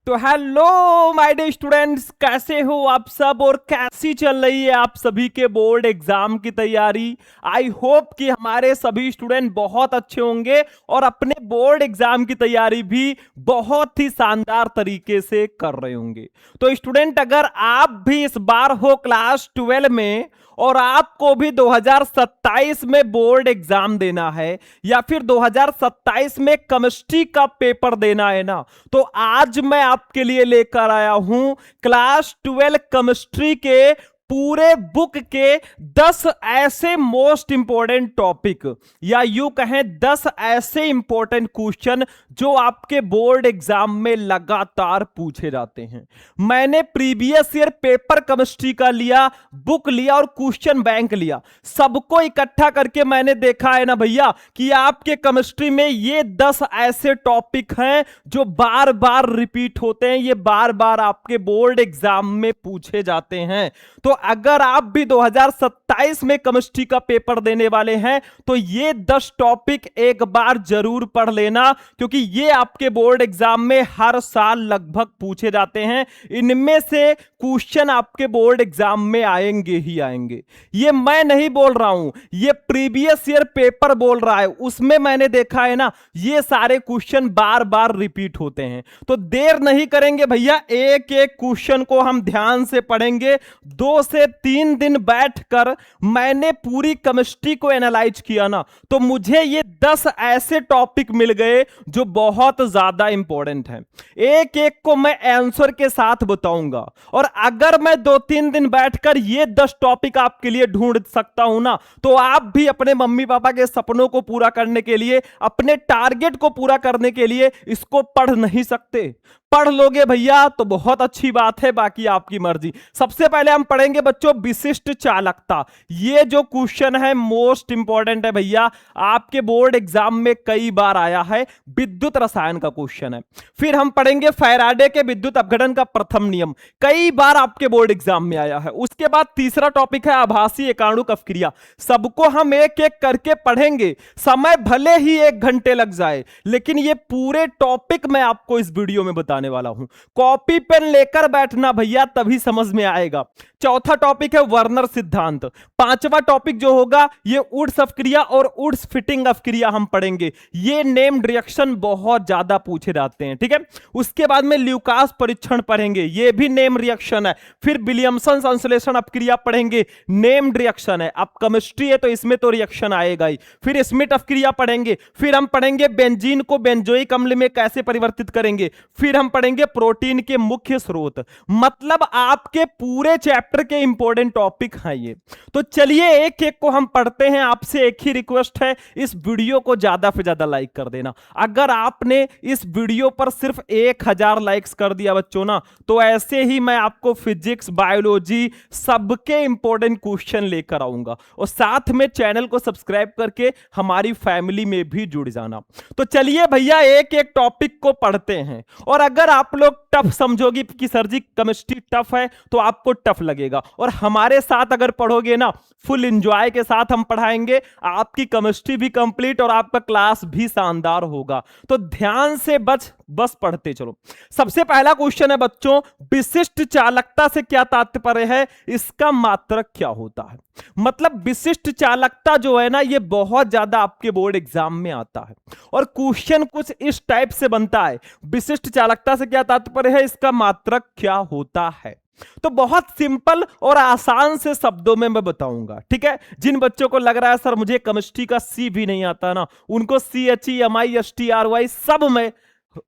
तो hello my dear students, कैसे हो आप सब और कैसी चल रही है आप सभी के बोर्ड एग्जाम की तैयारी। आई होप कि हमारे सभी स्टूडेंट बहुत अच्छे होंगे और अपने बोर्ड एग्जाम की तैयारी भी बहुत ही शानदार तरीके से कर रहे होंगे। तो स्टूडेंट, अगर आप भी इस बार हो क्लास 12 में और आपको भी 2027 में बोर्ड एग्जाम देना है या फिर 2027 में केमिस्ट्री का पेपर देना है ना, तो आज मैं आपके लिए लेकर आया हूं क्लास 12 केमिस्ट्री के पूरे बुक के 10 ऐसे मोस्ट इंपॉर्टेंट टॉपिक या यूं कहें 10 ऐसे इंपॉर्टेंट क्वेश्चन जो आपके बोर्ड एग्जाम में लगातार पूछे जाते हैं। मैंने प्रीवियस ईयर पेपर केमिस्ट्री का लिया, बुक लिया और क्वेश्चन बैंक लिया, सबको इकट्ठा करके मैंने देखा है ना भैया कि आपके केमिस्ट्री में ये 10 ऐसे टॉपिक हैं जो बार बार रिपीट होते हैं, ये बार बार आपके बोर्ड एग्जाम में पूछे जाते हैं। तो अगर आप भी 2027 में केमिस्ट्री का पेपर देने वाले हैं तो ये 10 टॉपिक एक बार जरूर पढ़ लेना, क्योंकि ये आपके बोर्ड एग्जाम में हर साल लगभग पूछे जाते हैं। इनमें से क्वेश्चन आपके बोर्ड एग्जाम में आएंगे ही आएंगे। ये मैं नहीं बोल रहा हूं, ये प्रीवियस ईयर पेपर बोल रहा है, उसमें मैंने देखा है ना, ये सारे क्वेश्चन बार बार रिपीट होते हैं। तो देर नहीं करेंगे भैया, एक एक क्वेश्चन को हम ध्यान से पढ़ेंगे। 2 से 3 दिन बैठकर मैंने पूरी केमिस्ट्री को एनालाइज किया ना, तो मुझे ये 10 ऐसे टॉपिक मिल गए जो बहुत ज्यादा इंपॉर्टेंट हैं। एक एक को मैं आंसर के साथ बताऊंगा, और अगर मैं 2-3 दिन बैठकर ये 10 टॉपिक आपके लिए ढूंढ सकता हूं ना, तो आप भी अपने मम्मी पापा के सपनों को पूरा करने के लिए, अपने टारगेट को पूरा करने के लिए इसको पढ़ नहीं सकते। पढ़ लोगे भैया तो बहुत अच्छी बात है, बाकी आपकी मर्जी। सबसे पहले हम पढ़ेंगे बच्चों विशिष्ट चालकता। ये जो क्वेश्चन है मोस्ट इंपॉर्टेंट है भैया, आपके बोर्ड एग्जाम में कई बार आया है, विद्युत रसायन का क्वेश्चन है। फिर हम पढ़ेंगे फैराडे के विद्युत अपघटन का प्रथम नियम, कई बार आपके बोर्ड एग्जाम में आया है। उसके बाद तीसरा टॉपिक है आभासी एकाणुक अपक्रिया। सबको हम एक एक करके पढ़ेंगे, समय भले ही 1 घंटे लग जाए, लेकिन ये पूरे टॉपिक मैं आपको इस वीडियो में बताने वाला हूं। कॉपी पेन लेकर बैठना भैया, तभी समझ में आएगा। चौथा टॉपिक है वर्नर सिद्धांत। 5वां टॉपिक जो होगा ये वुड्स अपक्रिया और वुड्स फिटिंग अपक्रिया हम पढ़ेंगे। ये नेम्ड रिएक्शन बहुत ज्यादा पूछे जाते हैं, ठीक है। उसके बाद में ल्यूकास परीक्षण पढ़ेंगे, ये भी नेम रिएक्शन है। फिर विलियमसन संश्लेषण अपक्रिया पढ़ेंगे, नेम्ड रिएक्शन है। अब केमिस्ट्री है तो इसमें तो रिएक्शन आएगा ही। फिर स्मिथ अपक्रिया पढ़ेंगे। फिर हम पढ़ेंगे बेंजीन को बेंजोइक अम्ल में कैसे परिवर्तित करेंगे। फिर हम पढ़ेंगे प्रोटीन के मुख्य स्रोत। मतलब आपके पूरे चैप्टर के इंपॉर्टेंट टॉपिक हैं ये। तो चलिए एक एक को हम पढ़ते हैं। आपसे एक ही रिक्वेस्ट है, इस वीडियो को ज्यादा से ज्यादा लाइक कर देना। अगर आपने इस वीडियो पर सिर्फ 1000 लाइक्स कर दिया बच्चों ना, तो ऐसे ही मैं आपको फिजिक्स बायोलॉजी सबके इंपॉर्टेंट क्वेश्चन लेकर आऊंगा। और साथ में चैनल को सब्सक्राइब करके हमारी फैमिली में भी जुड़ जाना। तो चलिए भैया एक एक टॉपिक को पढ़ते हैं। और अगर आप लोग टफ समझोगे कि सर जी केमिस्ट्री टफ है, तो आपको टफ लगेगा। और हमारे साथ अगर पढ़ोगे ना, फुल एंजॉय के साथ हम पढ़ाएंगे, आपकी केमिस्ट्री भी कंप्लीट और आपका क्लास भी शानदार होगा। तो ध्यान से बस पढ़ते चलो। सबसे पहला क्वेश्चन है बच्चों, विशिष्ट चालकता से क्या तात्पर्य है, इसका मात्रक क्या होता है। मतलब विशिष्ट चालकता जो है ना, ये बहुत ज्यादा आपके बोर्ड एग्जाम में आता है और क्वेश्चन कुछ इस टाइप से बनता है, विशिष्ट चालकता से क्या तात्पर्य है, इसका मात्रक क्या होता है। तो बहुत सिंपल और आसान से शब्दों में मैं बताऊंगा, ठीक है। जिन बच्चों को लग रहा है सर मुझे केमिस्ट्री का सी भी नहीं आता ना, उनको CHEMISTRY सब मैं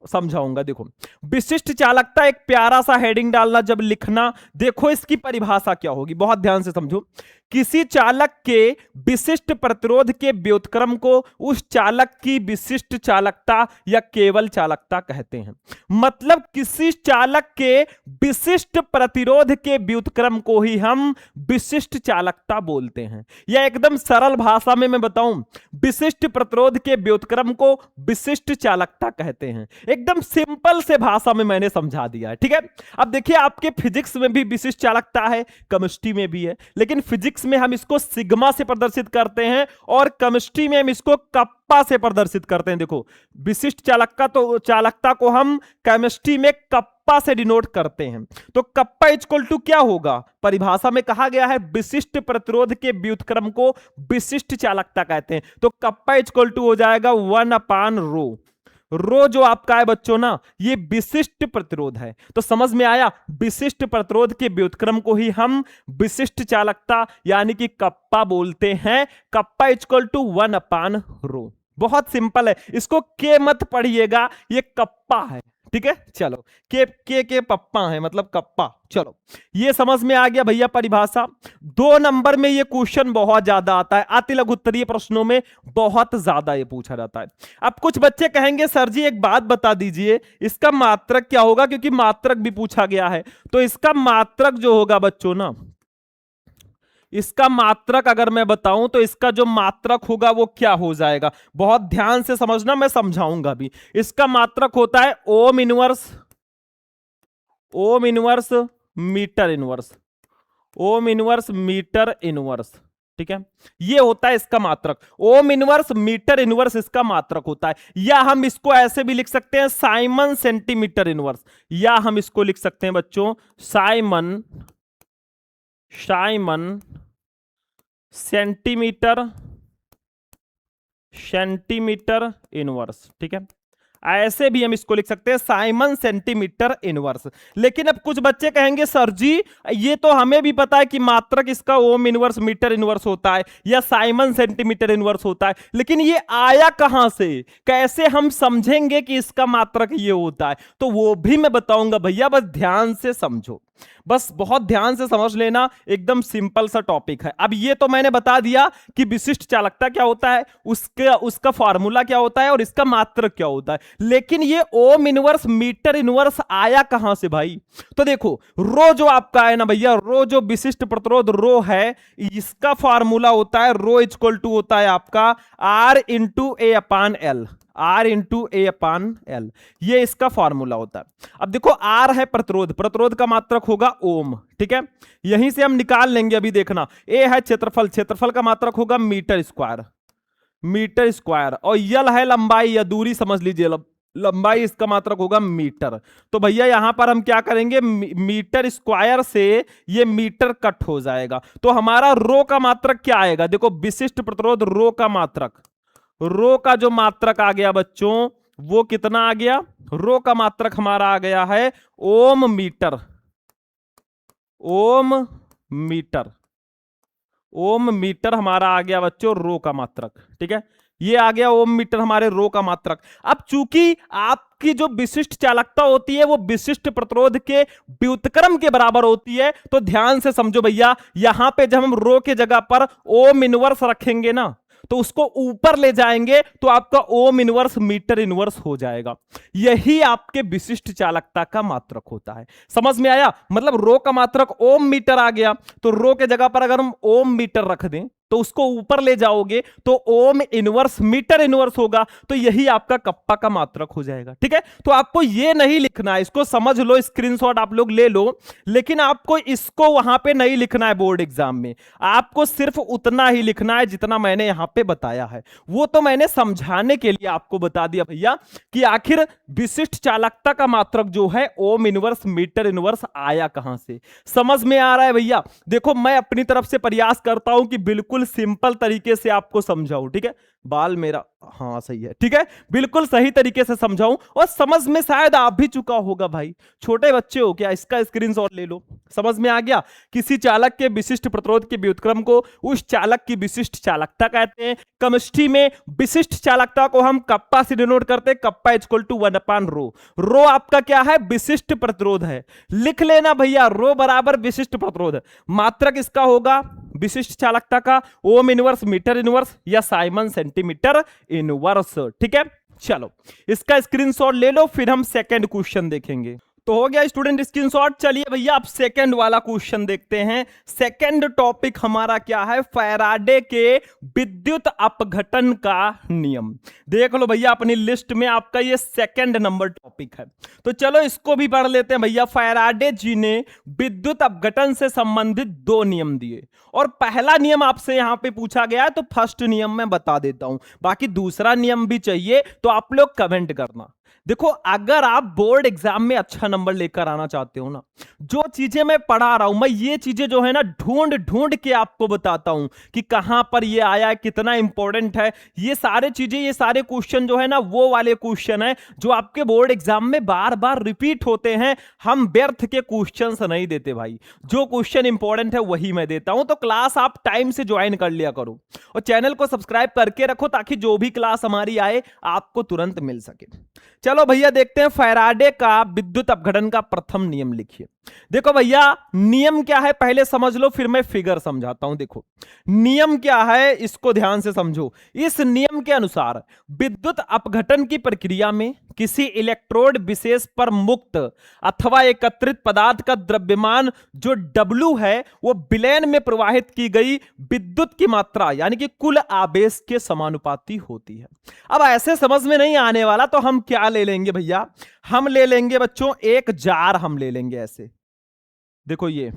समझाऊंगा। देखो, विशिष्ट चालकता, एक प्यारा सा हेडिंग डालना जब लिखना। देखो इसकी परिभाषा क्या होगी, बहुत ध्यान से समझो। किसी चालक के विशिष्ट प्रतिरोध के व्युत्क्रम को उस चालक की विशिष्ट चालकता या केवल चालकता कहते हैं। मतलब किसी चालक के विशिष्ट प्रतिरोध के व्युत्क्रम को ही हम विशिष्ट चालकता बोलते हैं। या एकदम सरल भाषा में मैं बताऊं, विशिष्ट प्रतिरोध के व्युत्क्रम को विशिष्ट चालकता कहते हैं। एकदम सिंपल से भाषा में मैंने समझा दिया है, ठीक है। अब देखिए आपके फिजिक्स में भी विशिष्ट चालकता है, केमिस्ट्री में भी है, लेकिन फिजिक्स फिजिक्स में हम इसको सिग्मा से प्रदर्शित करते हैं और केमिस्ट्री में हम इसको कप्पा से प्रदर्शित करते हैं। देखो विशिष्ट चालकता को हम केमिस्ट्री में कप्पा से डिनोट करते हैं। तो कप्पा इक्वल टू क्या होगा, परिभाषा में कहा गया है विशिष्ट प्रतिरोध के व्युत्क्रम को विशिष्ट चालकता कहते हैं। तो कप्पा इक्वल टू हो जाएगा 1/ρ। रो जो आपका है बच्चों ना, ये विशिष्ट प्रतिरोध है। तो समझ में आया, विशिष्ट प्रतिरोध के व्युत्क्रम को ही हम विशिष्ट चालकता यानी कि कप्पा बोलते हैं। Kappa equal to 1/ρ। बहुत सिंपल है, इसको के मत पढ़िएगा, ये कप्पा है, ठीक है। चलो के पप्पा है मतलब कप्पा। चलो ये समझ में आ गया भैया परिभाषा। 2 नंबर में ये क्वेश्चन बहुत ज्यादा आता है, अति लघु उत्तरीय प्रश्नों में बहुत ज्यादा ये पूछा जाता है। अब कुछ बच्चे कहेंगे सर जी एक बात बता दीजिए, इसका मात्रक क्या होगा, क्योंकि मात्रक भी पूछा गया है। तो इसका मात्रक जो होगा बच्चों ना, इसका मात्रक अगर मैं बताऊं तो इसका जो मात्रक होगा वो क्या हो जाएगा, बहुत ध्यान से समझना, मैं समझाऊंगा भी। इसका मात्रक होता है ohm inverse metre inverse, ohm inverse metre inverse, ठीक है। ये होता है इसका मात्रक, ओम इनवर्स मीटर इनवर्स इसका मात्रक होता है। या हम इसको ऐसे भी लिख सकते हैं साइमन सेंटीमीटर इनवर्स, या हम इसको लिख सकते हैं बच्चों साइमन सेंटीमीटर इनवर्स, ठीक है। ऐसे भी हम इसको लिख सकते हैं साइमन सेंटीमीटर इनवर्स। लेकिन अब कुछ बच्चे कहेंगे सर जी ये तो हमें भी पता है कि मात्रक इसका ओम इनवर्स मीटर इनवर्स होता है या साइमन सेंटीमीटर इनवर्स होता है, लेकिन ये आया कहां से, कैसे हम समझेंगे कि इसका मात्रक ये होता है, तो वो भी मैं बताऊंगा भैया, बस ध्यान से समझो, बस बहुत ध्यान से समझ लेना, एकदम सिंपल सा टॉपिक है। अब ये तो मैंने बता दिया कि विशिष्ट चालकता क्या होता है, उसका फार्मूला क्या होता है और इसका मात्रक क्या होता है, लेकिन ये ओम इनवर्स मीटर इनवर्स आया कहां से भाई। तो देखो रो जो आपका है ना भैया, रो जो विशिष्ट प्रतिरोध रो है, इसका फार्मूला होता है रो इक्वल टू होता है आपका R इंटू ए अपान एल, R इंटू ए अपान एल, ये इसका फॉर्मूला होता है। अब देखो R है प्रतिरोध, प्रतिरोध का मात्रक होगा ओम, ठीक है, यहीं से हम निकाल लेंगे, अभी देखना। A है क्षेत्रफल, क्षेत्रफल का मात्रक होगा मीटर स्क्वायर, और यल है लंबाई या दूरी, समझ लीजिए लंबाई, इसका मात्रक होगा मीटर। तो भैया यहां पर हम क्या करेंगे, मीटर स्क्वायर से ये मीटर कट हो जाएगा, तो हमारा रो का मात्रक क्या आएगा, देखो विशिष्ट प्रतिरोध रो का मात्रक, रो का जो मात्रक आ गया बच्चों वो कितना आ गया, रो का मात्रक हमारा आ गया है ओम मीटर हमारा आ गया बच्चों रो का मात्रक, ठीक है। ये आ गया ओम मीटर हमारे रो का मात्रक। अब चूंकि आपकी जो विशिष्ट चालकता होती है वो विशिष्ट प्रतिरोध के व्युत्क्रम के बराबर होती है, तो ध्यान से समझो भैया, यहां पे जब हम रो के जगह पर ओम इनवर्स रखेंगे ना, तो उसको ऊपर ले जाएंगे तो आपका ओम इनवर्स मीटर इनवर्स हो जाएगा। यही आपके विशिष्ट चालकता का मात्रक होता है। समझ में आया, मतलब रो का मात्रक ओम मीटर आ गया, तो रो के जगह पर अगर हम ओम मीटर रख दें तो उसको ऊपर ले जाओगे तो ओम इनवर्स मीटर इनवर्स होगा, तो यही आपका कप्पा का मात्रक हो जाएगा, ठीक है। तो आपको ये नहीं लिखना है, इसको समझ लो, स्क्रीनशॉट आप लोग ले लो, लेकिन आपको इसको वहां पे नहीं लिखना है बोर्ड एग्जाम में, आपको सिर्फ उतना ही लिखना है जितना मैंने यहां पे बताया है। वो तो मैंने समझाने के लिए आपको बता दिया भैया कि आखिर विशिष्ट चालकता का मात्रक जो है ओम इनवर्स मीटर इनवर्स आया कहां से। समझ में आ रहा है भैया, देखो मैं अपनी तरफ से प्रयास करता हूं कि बिल्कुल सिंपल तरीके से आपको समझाऊं, ठीक है। बाल मेरा हाँ सही है, ठीक है, बिल्कुल सही तरीके से समझाऊं, और समझ में शायद आप भी चुका होगा भाई, छोटे बच्चे हो क्या, इसका स्क्रीनशॉट ले लो। समझ में आ गया, किसी चालक के विशिष्ट प्रतिरोध के व्युत्क्रम को उस चालक की विशिष्ट चालकता कहते हैं। केमिस्ट्री में विशिष्ट चालकता को हम कप्पा से डिनोट करते हैं, कप्पा इक्वल टू 1/ρ। रो आपका क्या है, विशिष्ट प्रतिरोध है, लिख लेना भैया, रो बराबर विशिष्ट प्रतिरोध, मात्रक इसका होगा विशिष्ट चालकता का ओम इनवर्स मीटर इनवर्स या साइमन सेंटीमीटर इनवर्स, ठीक है। चलो इसका स्क्रीनशॉट ले लो, फिर हम सेकंड क्वेश्चन देखेंगे। तो हो गया स्टूडेंट स्क्रीनशॉट। चलिए भैया अब सेकंड वाला क्वेश्चन देखते हैं। सेकंड टॉपिक हमारा क्या है, फैराडे के विद्युत अपघटन का नियम। देख लो भैया अपनी लिस्ट में आपका ये सेकंड नंबर टॉपिक है, तो चलो इसको भी पढ़ लेते हैं भैया। फैराडे जी ने विद्युत अपघटन से संबंधित दो नियम दिए, और पहला नियम आपसे यहां पे पूछा गया है, तो फर्स्ट नियम मैं बता देता हूं, बाकी दूसरा नियम भी चाहिए तो आप लोग कमेंट करना। देखो अगर आप बोर्ड एग्जाम में अच्छा नंबर लेकर आना चाहते हो ना, जो चीजें मैं पढ़ा रहा हूं, मैं ये चीजें जो है ना ढूंढ ढूंढ के आपको बताता हूं कि कहां पर ये आया है, कितना इंपॉर्टेंट है। ये सारे चीजें, ये सारे क्वेश्चन जो है ना वो वाले क्वेश्चन है जो आपके बोर्ड एग्जाम में बार बार रिपीट होते हैं। हम व्यर्थ के क्वेश्चंस नहीं देते भाई, जो क्वेश्चन इंपॉर्टेंट है वही मैं देता हूं। तो क्लास आप टाइम से ज्वाइन कर लिया करो और चैनल को सब्सक्राइब करके रखो ताकि जो भी क्लास हमारी आए आपको तुरंत मिल सके। चलो भैया देखते हैं फैराडे का विद्युत अपघटन का प्रथम नियम लिखिए। देखो भैया नियम क्या है पहले समझ लो, फिर मैं फिगर समझाता हूं। देखो नियम क्या है इसको ध्यान से समझो। इस नियम के अनुसार विद्युत अपघटन की प्रक्रिया में किसी इलेक्ट्रोड विशेष पर मुक्त अथवा एकत्रित पदार्थ का द्रव्यमान जो W है वो विलयन में प्रवाहित की गई विद्युत की मात्रा यानी कि कुल आवेश के समानुपाती होती है। अब ऐसे समझ में नहीं आने वाला तो हम क्या ले लेंगे भैया, हम ले लेंगे बच्चों एक जार, हम ले लेंगे ऐसे। देखो ये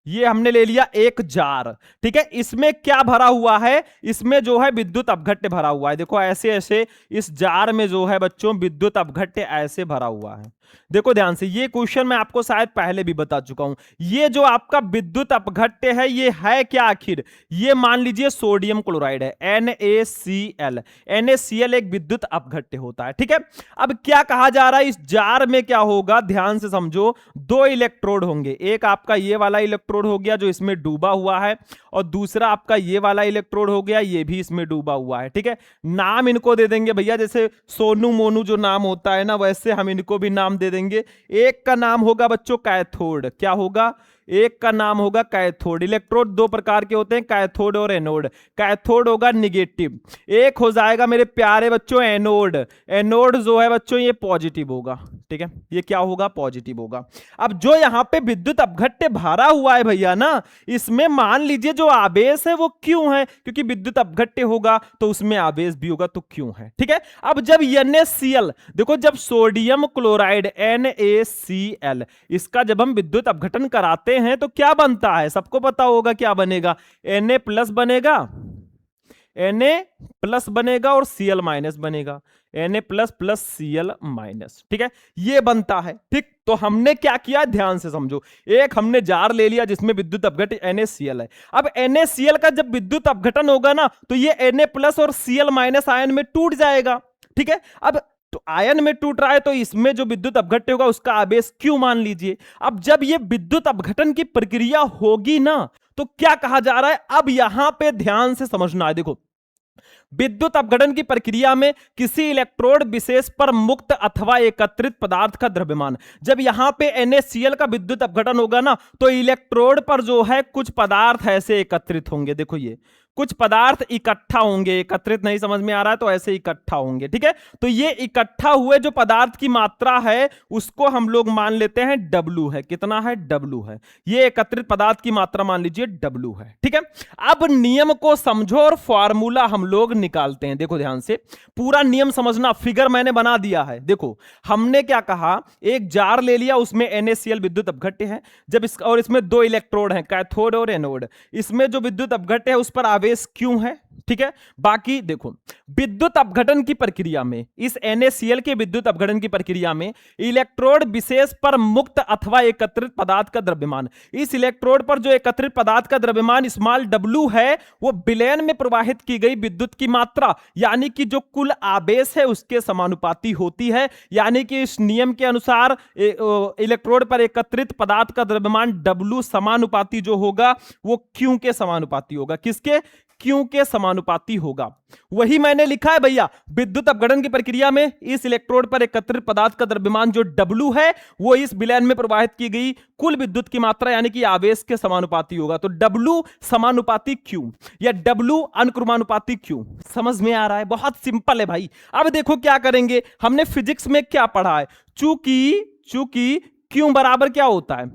हमने ले लिया एक जार, ठीक है। इसमें क्या भरा हुआ है, इसमें जो है विद्युत अपघट्य भरा हुआ है। देखो ऐसे ऐसे इस जार में जो है बच्चों विद्युत अपघट्य ऐसे भरा हुआ है। देखो ध्यान से, ये क्वेश्चन मैं आपको शायद पहले भी बता चुका हूं। ये जो आपका विद्युत अपघट्य है ये है क्या आखिर, ये मान लीजिए सोडियम क्लोराइड है, NaCl। NaCl एक विद्युत अपघट्य होता है, ठीक है। अब क्या कहा जा रहा है, इस जार में क्या होगा ध्यान से समझो, दो इलेक्ट्रोड होंगे। एक आपका ये वाला इलेक्ट्रोड हो गया जो इसमें डूबा हुआ है, और दूसरा आपका ये वाला इलेक्ट्रोड हो गया ये भी इसमें डूबा हुआ है, ठीक है। नाम इनको दे देंगे भैया, जैसे सोनू मोनू जो नाम होता है ना वैसे हम इनको भी नाम दे देंगे। एक का नाम होगा बच्चों कैथोड, क्या होगा, एक का नाम होगा कैथोड। इलेक्ट्रोड दो प्रकार के होते हैं, कैथोड और एनोड। कैथोड होगा निगेटिव, एक हो जाएगा मेरे प्यारे बच्चों एनोड। एनोड जो है बच्चों ये पॉजिटिव होगा, ठीक है, ये क्या होगा पॉजिटिव होगा। अब जो यहां पे विद्युत अपघट्य भरा हुआ है भैया ना, इसमें मान लीजिए जो आवेश है वो क्यों है, क्योंकि विद्युत अपघट्य होगा तो उसमें आवेश भी होगा तो क्यों है, ठीक है। अब जब NaCl, देखो जब सोडियम क्लोराइड NaCl इसका जब हम विद्युत अपघटन कराते हैं तो क्या बनता है, सबको पता होगा क्या बनेगा, Na प्लस बनेगा, Na प्लस बनेगा और Cl माइनस बनेगा, Na plus plus Cl minus, ठीक है, ये बनता है, ठीक। तो हमने क्या किया ध्यान से समझो, एक हमने जार ले लिया जिसमें विद्युत अपघट्य NaCl है। अब NaCl का जब विद्युत अपघटन होगा ना तो ये Na प्लस और Cl माइनस आयन में टूट जाएगा, ठीक है। अब तो आयन में टूट रहा है तो इसमें जो विद्युत अपघट्य होगा उसका आवेश Q मान लीजिए। अब जब ये विद्युत अपघटन की प्रक्रिया होगी ना तो क्या कहा जा रहा है, अब यहां पे ध्यान से समझना है। देखो विद्युत अपघटन की प्रक्रिया में किसी इलेक्ट्रोड विशेष पर मुक्त अथवा एकत्रित पदार्थ का द्रव्यमान, जब यहां पे NaCl का विद्युत अपघटन होगा ना तो इलेक्ट्रोड पर जो है कुछ पदार्थ ऐसे एकत्रित होंगे। देखो ये कुछ पदार्थ इकट्ठा होंगे, एकत्रित नहीं समझ में आ रहा है तो ऐसे इकट्ठा होंगे, ठीक है। तो ये इकट्ठा हुए जो पदार्थ की मात्रा है उसको हम लोग मान लेते हैं W है। कितना है, W है। ये एकत्रित पदार्थ की मात्रा मान लीजिए W है, ठीक है। अब नियम को समझो और फॉर्मूला हम लोग निकालते हैं। देखो ध्यान से पूरा नियम समझना, फिगर मैंने बना दिया है। देखो हमने क्या कहा, एक जार ले लिया उसमें NaCl विद्युत अपघट्य है, जब और इसमें दो इलेक्ट्रोड हैं कैथोड और एनोड, इसमें जो विद्युत अपघट्य है उस पर आवेश क्यों है, ठीक है। बाकी देखो विद्युत अपघटन की प्रक्रिया में, इस NaCl के विद्युत अपघटन की प्रक्रिया में इलेक्ट्रोड विशेष पर मुक्त अथवा एकत्रित पदार्थ का द्रव्यमान, इस इलेक्ट्रोड पर जो एकत्रित पदार्थ का द्रव्यमान स्मॉल W है वो विलयन में प्रवाहित की गई विद्युत की मात्रा यानी कि जो कुल आवेश है उसके समानुपाती होती है। यानी कि इस नियम के अनुसार इलेक्ट्रोड पर एकत्रित पदार्थ का द्रव्यमान W समानुपाती जो होगा वो Q के समानुपाती होगा। किसके, क्यू के समानुपाती होगा। वही मैंने लिखा है भैया, विद्युत अपघटन की प्रक्रिया में इस इलेक्ट्रोड पर एकत्रित पदार्थ का द्रव्यमान जो W है वो इस विलयन में प्रवाहित की गई कुल विद्युत की मात्रा यानी कि आवेश के समानुपाती होगा। तो W समानुपाती Q या W अनुक्रमानुपाती Q। समझ में आ रहा है? बहुत सिंपल है भाई। अब देखो क्या करेंगे, हमने फिजिक्स में क्या पढ़ा है, चूंकि Q बराबर क्या होता है,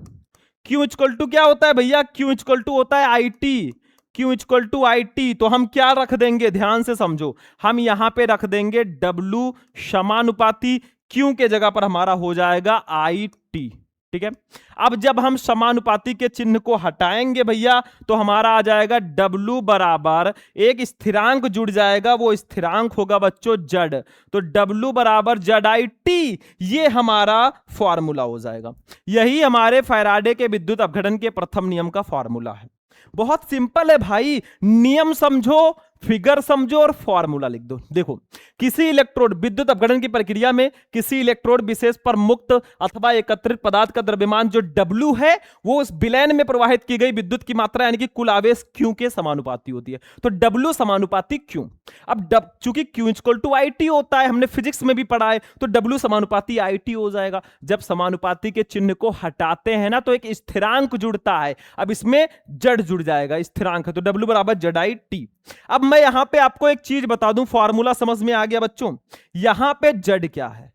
Q इक्वल टू क्या होता है भैया, Q इक्वल टू होता है IT, Q equal to IT। तो हम क्या रख देंगे, ध्यान से समझो, हम यहां पे रख देंगे W समानुपाती Q के जगह पर हमारा हो जाएगा IT। ठीक है, अब जब हम समानुपाती के चिन्ह को हटाएंगे भैया तो हमारा आ जाएगा W बराबर एक स्थिरांक जुड़ जाएगा, वो स्थिरांक होगा बच्चों Z। तो W बराबर ZIT, ये हमारा फॉर्मूला हो जाएगा। यही हमारे फैराडे के विद्युत अपघटन के प्रथम नियम का फॉर्मूला है। बहुत सिंपल है भाई, नियम समझो, फिगर समझो और फॉर्मूला लिख दो। देखो, किसी इलेक्ट्रोड विद्युत अपघटन की प्रक्रिया में किसी इलेक्ट्रोड विशेष पर मुक्त अथवा एकत्रित पदार्थ का द्रव्यमान जो W है वो उस विलयन में प्रवाहित की गई विद्युत की मात्रा यानी कि कुल आवेश Q के समानुपाती होती है। तो W समानुपाती Q। अब चूंकि Q इक्वल टू IT होता है, हमने फिजिक्स में भी पढ़ा है, तो W समानुपाती IT हो जाएगा। जब समानुपाती के चिन्ह को हटाते हैं ना तो एक स्थिरांक जुड़ता है, अब इसमें Z जुड़ जाएगा, स्थिरांक है, तो W बराबर ZIT। अब मैं यहां पे आपको एक चीज बता दूं, फॉर्मूला समझ में आ गया बच्चों? यहां पे Z क्या है,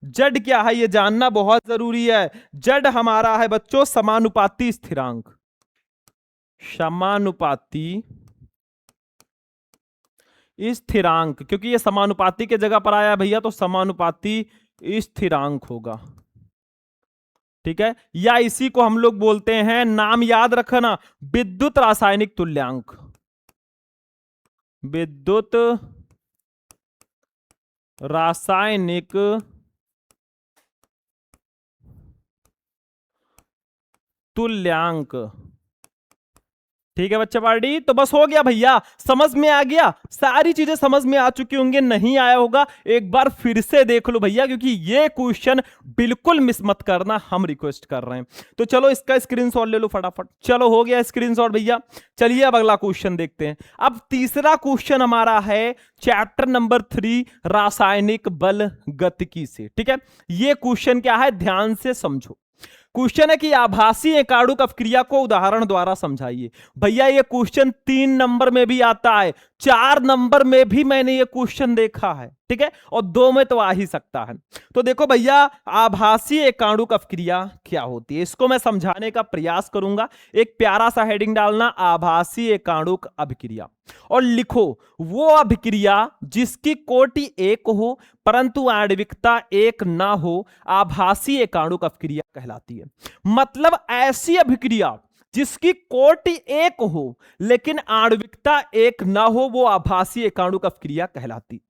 Z क्या है ये जानना बहुत जरूरी है। Z हमारा है बच्चों समानुपाती स्थिरांक, समानुपाती स्थिरांक, क्योंकि ये समानुपाती के जगह पर आया भैया तो समानुपाती स्थिरांक होगा। ठीक है, या इसी को हम लोग बोलते हैं, नाम याद रखना, विद्युत रासायनिक तुल्यांक, विद्युत रासायनिक तुल्यांक। ठीक है बच्चा पार्टी, तो बस हो गया भैया, समझ में आ गया, सारी चीजें समझ में आ चुकी होंगे, नहीं आया होगा एक बार फिर से देख लो भैया, क्योंकि ये क्वेश्चन बिल्कुल मिस मत करना, हम रिक्वेस्ट कर रहे हैं। तो चलो इसका स्क्रीनशॉट ले लो फटाफट। चलो हो गया स्क्रीनशॉट भैया। चलिए अब अगला क्वेश्चन देखते हैं। अब तीसरा क्वेश्चन हमारा है चैप्टर नंबर 3 रासायनिक बल गतिकी से। ठीक है, ये क्वेश्चन क्या है ध्यान से समझो। क्वेश्चन है कि आभासी एकाणुक अपक्रिया को उदाहरण द्वारा समझाइए। भैया ये क्वेश्चन 3 नंबर में भी आता है, 4 नंबर में भी मैंने ये क्वेश्चन देखा है। ठीक है, और 2 में तो आ ही सकता है। तो देखो भैया, आभासी एकाणुक अपक्रिया क्या होती है, इसको मैं समझाने का प्रयास करूंगा। एक प्यारा सा हेडिंग डालना, आभासी एकाणुक अभिक्रिया, और लिखो वो अभिक्रिया जिसकी कोटि 1 हो परंतु आणविकता 1 ना हो, आभासी एकाणुक अभिक्रिया कहलाती है। मतलब ऐसी अभिक्रिया जिसकी कोटि 1 हो लेकिन आणविकता 1 ना हो, वो आभासी एकाणुक अभिक्रिया कहलाती।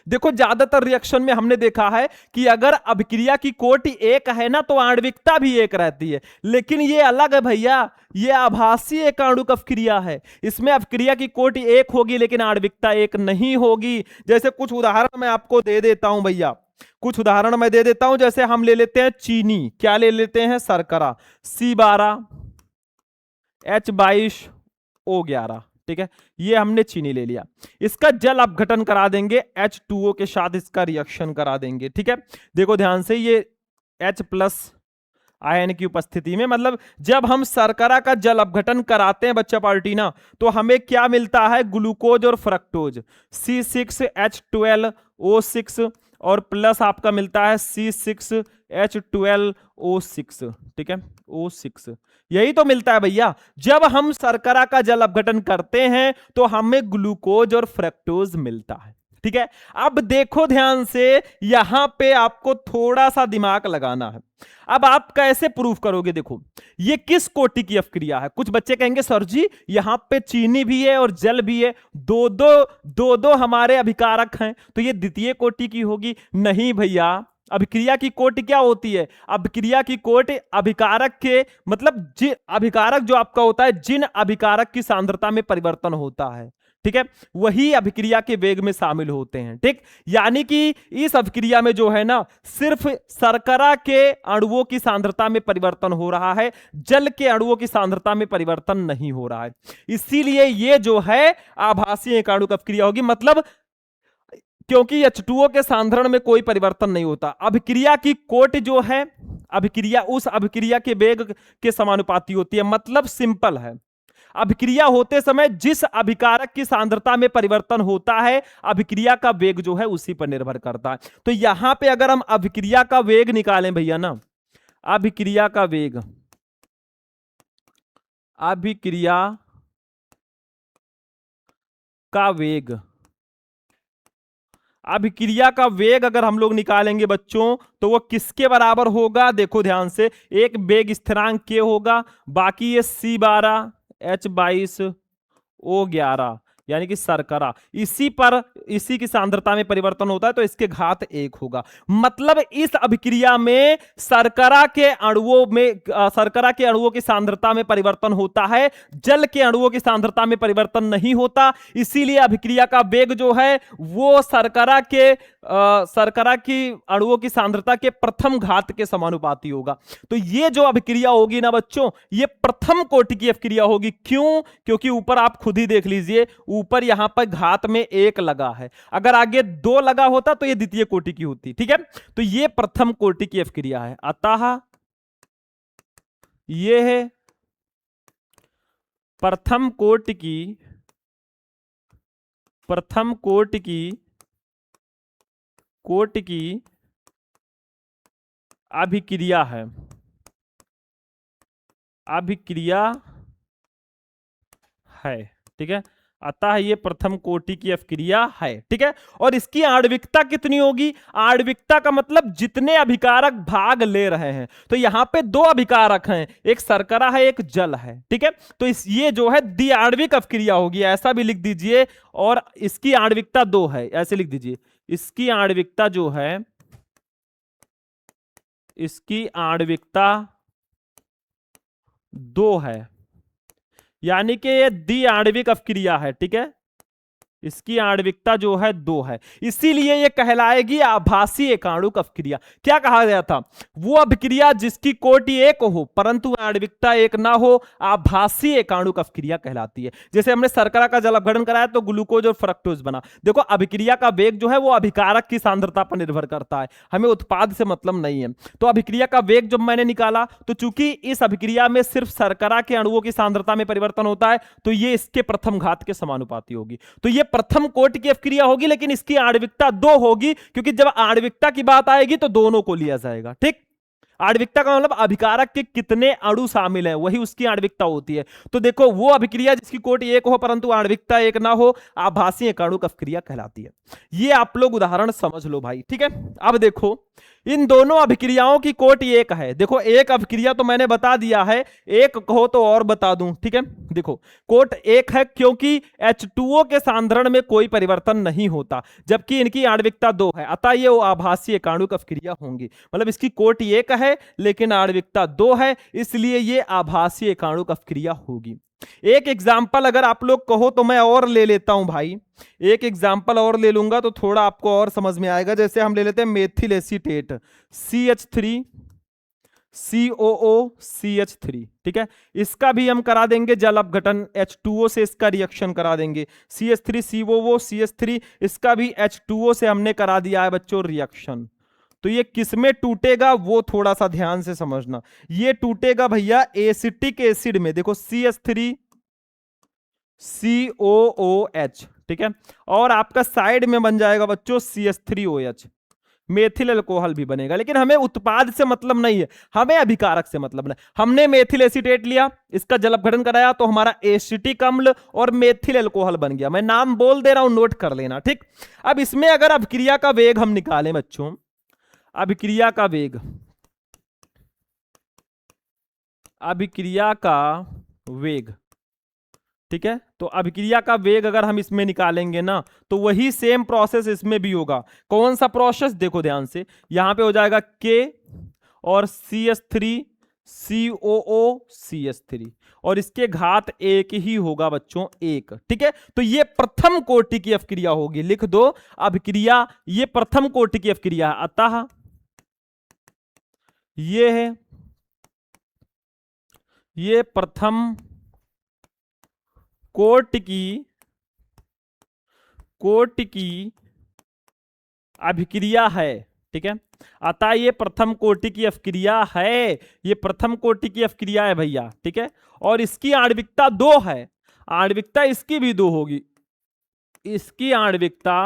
देखो ज्यादातर रिएक्शन में हमने देखा है कि अगर अभिक्रिया की कोटि 1 है ना तो आणविकता भी 1 रहती है, लेकिन ये अलग है भैया, ये आभासी एकाणुक अभिक्रिया है। इसमें अभिक्रिया की कोटि 1 होगी लेकिन आणविकता 1 नहीं होगी। जैसे कुछ उदाहरण मैं आपको दे देता हूं भैया, कुछ उदाहरण मैं दे देता हूं। जैसे हम ले लेते हैं चीनी, क्या ले लेते हैं, शर्करा, C12 H22 O11। ठीक है, ये हमने चीनी ले लिया, इसका जल अपघटन करा देंगे, H2O के साथ इसका रिएक्शन करा देंगे। ठीक है, देखो ध्यान से, ये H+ आयन की उपस्थिति में, मतलब जब हम शर्करा का जल अपघटन कराते हैं बच्चा पार्टी ना, तो हमें क्या मिलता है, ग्लूकोज और फ्रक्टोज, C6H12O6 और प्लस आपका मिलता है C6H12O6। ठीक है, O6 यही तो मिलता है भैया। जब हम शर्करा का जल अपघटन करते हैं तो हमें ग्लूकोज और फ्रक्टोज मिलता है। ठीक है, अब देखो ध्यान से, यहां पे आपको थोड़ा सा दिमाग लगाना है। अब आप कैसे प्रूफ करोगे, देखो ये किस कोटि की अपक्रिया है। कुछ बच्चे कहेंगे सर जी यहां पे चीनी भी है और जल भी है, दो हमारे अभिकारक हैं, तो ये द्वितीय कोटि की होगी। नहीं भैया, अभिक्रिया की कोटि क्या होती है, अभिक्रिया की कोटि अभिकारक के, मतलब अभिकारक जो आपका होता है जिन अभिकारक की सांद्रता में परिवर्तन होता है। ठीक है, वही अभिक्रिया के वेग में शामिल होते हैं। ठीक, यानी कि इस अभिक्रिया में जो है ना सिर्फ शर्करा के अणुओं की सांद्रता में परिवर्तन हो रहा है, जल के अणुओं की सांद्रता में परिवर्तन नहीं हो रहा है। इसीलिए ये जो है आभासीय एकाणुक अभिक्रिया होगी। मतलब क्योंकि H2O के सांद्रण में कोई परिवर्तन नहीं होता, अभिक्रिया की कोट जो है अभिक्रिया उस अभिक्रिया के वेग के समानुपाती होती है। मतलब सिंपल है, अभिक्रिया होते समय जिस अभिकारक की सांद्रता में परिवर्तन होता है अभिक्रिया का वेग जो है उसी पर निर्भर करता है। तो यहां पे अगर हम अभिक्रिया का वेग निकालें भैया ना, अभिक्रिया का वेग, अभिक्रिया का वेग, अभिक्रिया का वेग अगर हम लोग निकालेंगे बच्चों तो वो किसके बराबर होगा? देखो ध्यान से, एक वेग स्थिरांक के होगा, बाकी ये C12 H22 O11 यानी कि शर्करा, इसी की सांद्रता में परिवर्तन होता है तो इसके घात 1 होगा। मतलब इस अभिक्रिया में शर्करा के अणुओं की सांद्रता में परिवर्तन होता है, जल के अणुओं की सांद्रता में परिवर्तन नहीं होता। इसीलिए अभिक्रिया का वेग जो है वो शर्करा की अणुओं की सांद्रता के प्रथम घात के समानुपाती होगा। तो ये जो अभिक्रिया होगी ना बच्चों, ये प्रथम कोटि की अभिक्रिया होगी। क्यों? क्योंकि ऊपर आप खुद ही देख लीजिए, ऊपर यहां पर घात में 1 लगा है, अगर आगे 2 लगा होता तो ये द्वितीय कोटि की होती। ठीक है, तो ये प्रथम कोटि की अभिक्रिया है। अतः ये है प्रथम कोटि की अभिक्रिया है, ठीक है। अतः ये प्रथम कोटि की अभिक्रिया है। ठीक है, और इसकी आणविकता कितनी होगी? आणविकता का मतलब जितने अभिकारक भाग ले रहे हैं, तो यहां पे 2 अभिकारक हैं, एक शर्करा है एक जल है। ठीक है, तो ये जो है द्विआण्विक अभिक्रिया होगी, ऐसा भी लिख दीजिए। और इसकी आणविकता 2 है, ऐसे लिख दीजिए, इसकी आणविकता जो है, इसकी आणविकता 2 है, यानी कि ये द्विआण्विक अभिक्रिया है। ठीक है, इसकी आणविकता जो है 2 है, इसीलिए ये कहलाएगी आभासी एकाणुक अभिक्रिया। क्या कहा गया था? वो अभिक्रिया जिसकी कोटि 1 हो परंतु आणविकता 1 ना हो, आभासी एकाणुक अभिक्रिया कहलाती है। जैसे हमने शर्करा का जल अपघटन कराया तो ग्लूकोज और फ्रक्टोज बना। देखो अभिक्रिया का वेग जो है वो अभिकारक की सांद्रता पर निर्भर करता है, हमें उत्पाद से मतलब नहीं है। तो अभिक्रिया का वेग जब मैंने निकाला तो चूंकि इस अभिक्रिया में सिर्फ शर्करा के अणुओं की सांद्रता में परिवर्तन होता है तो ये इसके प्रथम घात के समानुपाती होगी। तो ये प्रथम कोटि की अभिक्रिया होगी, लेकिन इसकी आणविकता 2 होगी, क्योंकि जब आणविकता की बात आएगी तो दोनों को लिया जाएगा। ठीक, आणविकता का मतलब अभिकारक के कितने अणु शामिल हैं वही उसकी आणविकता होती है। तो देखो वो अभिक्रिया जिसकी कोटि 1 हो परंतु आणविकता 1 ना हो, आभासी एकाणुक अभिक्रिया कहलाती है। ये आप लोग उदाहरण समझ लो भाई। ठीक है, अब देखो इन दोनों अभिक्रियाओं की कोटि 1 है। देखो एक अभिक्रिया तो मैंने बता दिया है, एक कहो तो और बता दूं। ठीक है, देखो कोट 1 है क्योंकि H2O के सांद्रण में कोई परिवर्तन नहीं होता, जबकि इनकी आणविकता 2 है, अतः ये आभासी एकाणुक अभिक्रिया होंगी। मतलब इसकी कोटि 1 है लेकिन आणविकता 2 है, इसलिए ये आभासी एकाणुक अभिक्रिया होगी। एक एग्जाम्पल अगर आप लोग कहो तो मैं और ले लेता हूं भाई, एक एग्जाम्पल और ले लूंगा तो थोड़ा आपको और समझ में आएगा। जैसे हम ले लेते हैं methyl acetate CH3 COO CH3। ठीक है, इसका भी हम करा देंगे जल अपघटन, H2O से इसका रिएक्शन करा देंगे। CH3 COO CH3, इसका भी H2O से हमने करा दिया है बच्चों रिएक्शन। तो ये किसमें टूटेगा वो थोड़ा सा ध्यान से समझना, ये टूटेगा भैया एसिटिक एसिड में। देखो CH3 COOH। ठीक है, और आपका साइड में बन जाएगा बच्चों CH3OH, मेथिल अल्कोहल भी बनेगा। लेकिन हमें उत्पाद से मतलब नहीं है, हमें अभिकारक से मतलब नहीं। हमने मेथिल एसीटेट लिया, इसका जल अपघटन कराया तो हमारा एसिटिक अम्ल और मेथिल अल्कोहल बन गया। मैं नाम बोल दे रहा हूं, नोट कर लेना। ठीक, अब इसमें अगर अभिक्रिया का वेग हम निकालें बच्चों, अभिक्रिया का वेग, अभिक्रिया का वेग, ठीक है, तो अभिक्रिया का वेग अगर हम इसमें निकालेंगे ना तो वही सेम प्रोसेस इसमें भी होगा। कौन सा प्रोसेस? देखो ध्यान से, यहां पे हो जाएगा K और CH3 COO और इसके घात एक ही होगा बच्चों, एक। ठीक है, तो ये प्रथम कोटि की अपक्रिया होगी, लिख दो अभिक्रिया, ये प्रथम कोटि की अपक्रिया है। अतः ये है, ये प्रथम कोटि की अभिक्रिया है। ठीक है, अतः ये प्रथम कोटि की अपक्रिया है, ये प्रथम कोटि की अपक्रिया है भैया। ठीक है, और इसकी आणविकता 2 है, आणविकता इसकी भी 2 होगी, इसकी आणविकता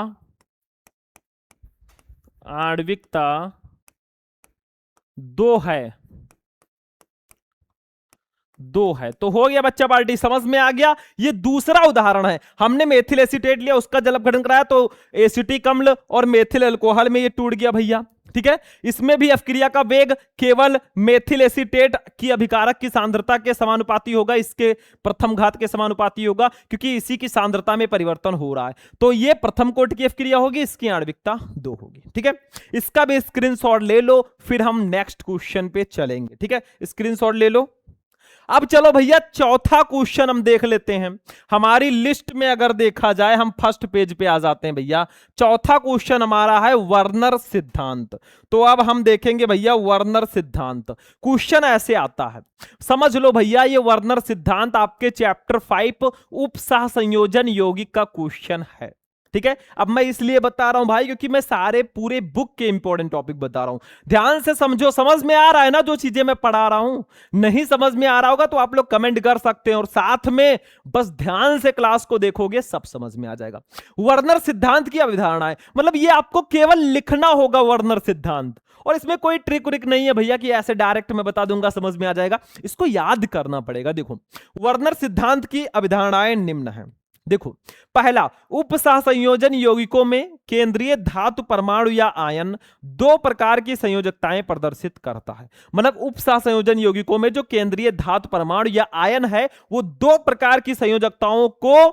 2 है, 2 है। तो हो गया बच्चा पार्टी, समझ में आ गया। ये दूसरा उदाहरण है, हमने मेथिल एसीटेट लिया, उसका जल अपघटन कराया तो एसिटिक अम्ल और मेथिल अल्कोहल में ये टूट गया भैया। ठीक है, इसमें भी अपक्रिया का वेग केवल मेथिल एसीटेट की अभिकारक की सांद्रता के समानुपाती होगा, इसके प्रथम घात के समानुपाती होगा, क्योंकि इसी की सांद्रता में परिवर्तन हो रहा है। तो ये प्रथम कोटि की अपक्रिया होगी, इसकी आणविकता 2 होगी। ठीक है, इसका भी स्क्रीनशॉट ले लो, फिर हम नेक्स्ट क्वेश्चन पे चलेंगे। ठीक है, स्क्रीनशॉट ले लो। अब चलो भैया चौथा क्वेश्चन हम देख लेते हैं। हमारी लिस्ट में अगर देखा जाए, हम फर्स्ट पेज पे आ जाते हैं भैया। चौथा क्वेश्चन हमारा है वर्नर सिद्धांत। तो अब हम देखेंगे भैया वर्नर सिद्धांत। क्वेश्चन ऐसे आता है, समझ लो भैया, ये वर्नर सिद्धांत आपके चैप्टर 5 उप सहसंयोजन यौगिक का क्वेश्चन है। ठीक है, अब मैं इसलिए बता रहा हूं भाई क्योंकि मैं सारे पूरे बुक के इंपॉर्टेंट टॉपिक बता रहा हूं। ध्यान से समझो, समझ में आ रहा है ना जो चीजें मैं पढ़ा रहा हूं? नहीं समझ में आ रहा होगा तो आप लोग कमेंट कर सकते हैं, और साथ में बस ध्यान से क्लास को देखोगे, सब समझ में आ जाएगा। वर्नर सिद्धांत की अवधारणा है, मतलब ये आपको केवल लिखना होगा वर्नर सिद्धांत, और इसमें कोई ट्रिक व्रिक नहीं है भैया कि ऐसे डायरेक्ट मैं बता दूंगा समझ में आ जाएगा, इसको याद करना पड़ेगा। देखो वर्नर सिद्धांत की अवधारणाएं निम्न है। देखो, पहला, उप सहसंयोजन यौगिकों में केंद्रीय धातु परमाणु या आयन 2 प्रकार की संयोजकताएं प्रदर्शित करता है। मतलब उप सहसंयोजन यौगिकों में जो केंद्रीय धातु परमाणु या आयन है वो 2 प्रकार की संयोजकताओं को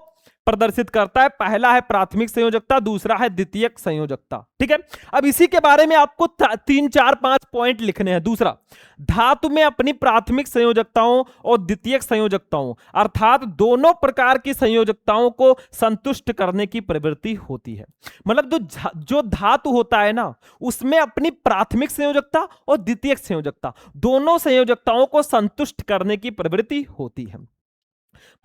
प्रदर्शित करता है। पहला है प्राथमिक संयोजकता, दूसरा है द्वितीयक संयोजकता। ठीक है, अब इसी के बारे में आपको 3 4 5 पॉइंट लिखने हैं। दूसरा, धातु में अपनी प्राथमिक संयोजकताओं और द्वितीयक संयोजकताओं अर्थात दोनों प्रकार की संयोजकताओं को संतुष्ट करने की प्रवृत्ति होती है। मतलब जो धातु होता है ना, उसमें अपनी प्राथमिक संयोजकता और द्वितीयक संयोजकता दोनों संयोजकताओं को संतुष्ट करने की प्रवृत्ति होती है।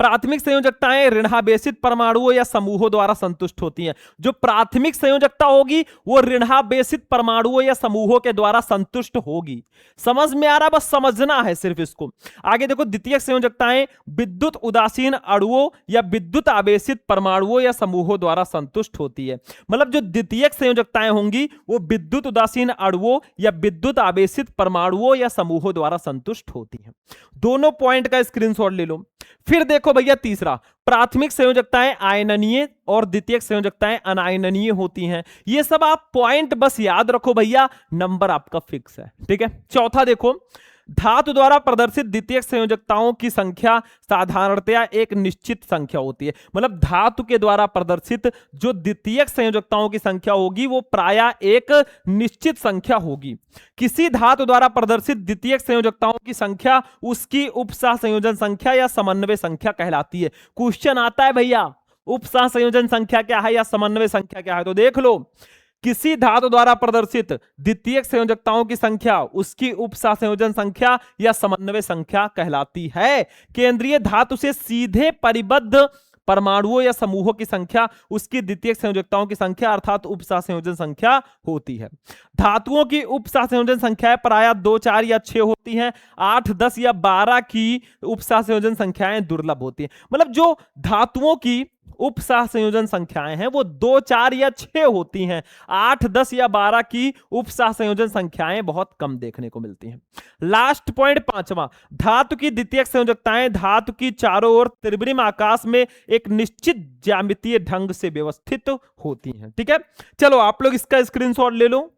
प्राथमिक संयोजकताएं ऋणावेशित परमाणुओं या समूहों द्वारा संतुष्ट होती हैं। जो प्राथमिक संयोजकता होगी वो ऋणावेशित परमाणुओं या समूहों के द्वारा संतुष्ट होगी। समझ में आ रहा? बस समझना है सिर्फ इसको। आगे देखो, द्वितीयक संयोजकताएं विद्युत उदासीन अणुओं या विद्युत आवेशित परमाणुओं या समूहों द्वारा संतुष्ट होती है। मतलब जो द्वितीयक संयोजकताएं होंगी वो विद्युत उदासीन अणुओं या विद्युत आवेशित परमाणुओं या समूहों द्वारा संतुष्ट होती है। दोनों पॉइंट का स्क्रीनशॉट ले लो। फिर देखो भैया तीसरा, प्राथमिक संयोजकताएं आयननीय और द्वितीयक संयोजकताएं अनायनीय होती हैं। ये सब आप पॉइंट बस याद रखो भैया, नंबर आपका फिक्स है। ठीक है, चौथा देखो, धातु द्वारा प्रदर्शित द्वितीयक संयोजकताओं की संख्या साधारणतया एक निश्चित संख्या होती है। मतलब धातु के द्वारा प्रदर्शित जो द्वितीयक संयोजकताओं की संख्या होगी वो प्रायः एक निश्चित संख्या होगी। किसी धातु द्वारा प्रदर्शित द्वितीयक संयोजकताओं की संख्या उसकी उपसह संयोजन संख्या या समन्वय संख्या कहलाती है। क्वेश्चन आता है भैया, उपसह संयोजन संख्या क्या है या समन्वय संख्या क्या है? तो देख लो, किसी धातु द्वारा प्रदर्शित द्वितीयक संयोजकताओं की संख्या उसकी उपसह संयोजन संख्या या समन्वय संख्या कहलाती है। केंद्रीय धातु से सीधे परिबद्ध परमाणुओं या समूहों की संख्या उसकी द्वितीयक संयोजकताओं की संख्या अर्थात उपसह संयोजन संख्या होती है। धातुओं की उपसह संयोजन संख्याएं प्रायः 2 4 या 6 होती हैं। 8 10 या 12 की उपसह संयोजन संख्याएं दुर्लभ होती हैं। मतलब जो धातुओं की उपसह संयोजन संख्याएं हैं वो 2 4 या 6 होती हैं। 8 10 या 12 की उपसह संयोजन संख्याएं बहुत कम देखने को मिलती हैं। लास्ट पॉइंट पांचवा, धातु की द्वितीयक संयोजकताएं धातु की चारों ओर त्रिविम आकाश में एक निश्चित ज्यामितीय ढंग से व्यवस्थित होती हैं। ठीक है, चलो आप लोग इसका स्क्रीनशॉट ले लो।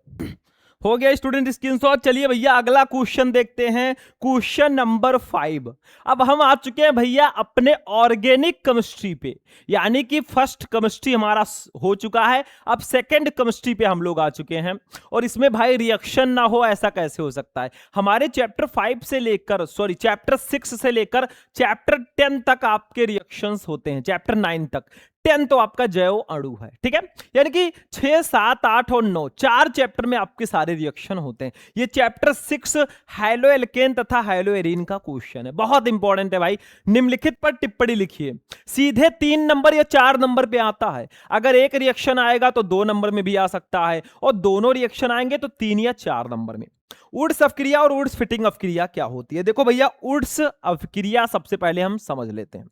हो गया स्टूडेंट स्क्रीनशॉट। चलिए भैया अगला क्वेश्चन देखते हैं, क्वेश्चन नंबर 5। अब हम आ चुके हैं भैया अपने ऑर्गेनिक केमिस्ट्री पे, यानी कि फर्स्ट केमिस्ट्री हमारा हो चुका है, अब सेकंड केमिस्ट्री पे हम लोग आ चुके हैं। और इसमें भाई रिएक्शन ना हो ऐसा कैसे हो सकता है? हमारे चैप्टर 5 से लेकर चैप्टर 6 से लेकर चैप्टर 10 तक आपके रिएक्शंस होते हैं, चैप्टर 9 तक। 10 तो आपका जैव अणु है, ठीक है, यानी कि 6, 7, 8 और 9 4 चैप्टर में आपके सारे रिएक्शन होते हैं। ये चैप्टर 6 हैलो एल्केन तथा हैलो एरीन का क्वेश्चन है, बहुत इंपॉर्टेंट है भाई। निम्नलिखित पर टिप्पणी लिखिए। सीधे 3 नंबर या 4 नंबर पे आता है। अगर एक रिएक्शन आएगा तो 2 नंबर में भी आ सकता है, और दोनों रिएक्शन आएंगे तो 3 या 4 नंबर में। वुड्स अपक्रिया और वुड्स फिटिंग अपक्रिया क्या होती है? देखो भैया, वुड्स अपक्रिया सबसे पहले हम समझ लेते हैं।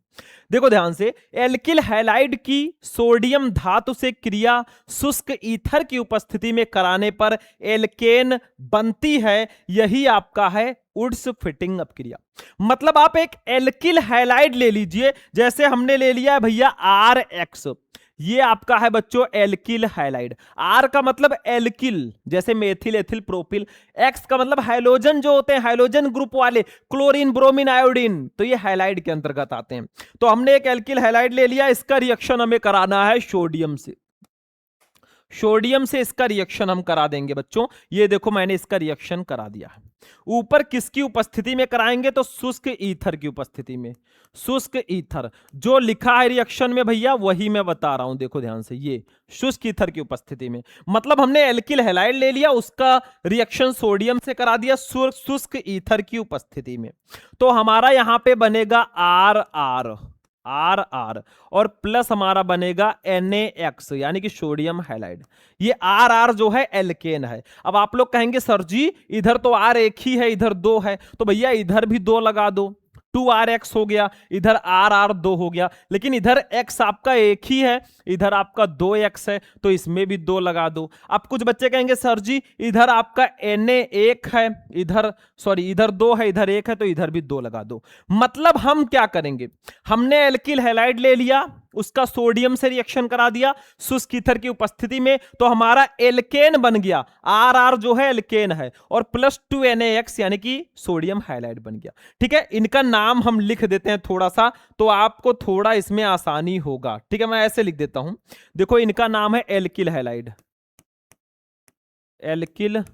देखो ध्यान से, एल्किल हैलाइड की सोडियम धातु से क्रिया शुष्क ईथर की उपस्थिति में कराने पर एल्केन बनती है, यही आपका है वुड्स फिटिंग अपक्रिया। मतलब आप एक एल्किल हैलाइड ले लीजिए, जैसे हमने ले लिया है भैया RX, ये आपका है बच्चों एल्किल हैलाइड। आर का मतलब एल्किल, जैसे मेथिल एथिल प्रोपिल। एक्स का मतलब हाइड्रोजन जो होते हैं, हाइड्रोजन ग्रुप वाले, क्लोरीन ब्रोमीन आयोडीन, तो ये हैलाइड के अंतर्गत आते हैं। तो हमने एक एल्किल हैलाइड ले लिया, इसका रिएक्शन हमें कराना है सोडियम से। सोडियम से इसका रिएक्शन हम करा देंगे बच्चों। ये देखो मैंने इसका रिएक्शन करा दिया है। ऊपर किसकी उपस्थिति में कराएंगे? तो शुष्क ईथर की उपस्थिति में। शुष्क ईथर जो लिखा है रिएक्शन में भैया वही मैं बता रहा हूं, देखो ध्यान से, ये शुष्क ईथर की उपस्थिति में। मतलब हमने एल्किल हैलाइड ले लिया, उसका रिएक्शन सोडियम से करा दिया शुष्क ईथर की उपस्थिति में। तो हमारा यहां पे बनेगा RR और प्लस हमारा बनेगा NaX, यानी कि सोडियम हैलाइड। ये RR जो है एल्केन है। अब आप लोग कहेंगे सर जी इधर तो R एक ही है, इधर 2 है, तो भैया इधर भी 2 लगा दो, 2RX हो गया, इधर RR 2 हो गया। लेकिन इधर X आपका एक ही है, इधर आपका 2X है, तो इसमें भी 2 लगा दो। अब कुछ बच्चे कहेंगे सर जी इधर आपका Na 1 है, इधर 2 है, इधर 1 है, तो इधर भी 2 लगा दो। मतलब हम क्या करेंगे, हमने एल्किल हैलाइड ले लिया, उसका सोडियम से रिएक्शन करा दिया शुष्क ईथर की उपस्थिति में, तो हमारा एल्केन बन गया। RR जो है एल्केन है, और प्लस 2 NaX यानी कि सोडियम हैलाइड बन गया। ठीक है, इनका नाम हम लिख देते हैं थोड़ा सा, तो आपको थोड़ा इसमें आसानी होगा। ठीक है, मैं ऐसे लिख देता हूं, देखो इनका नाम है एल्किल हैलाइड, एल्किल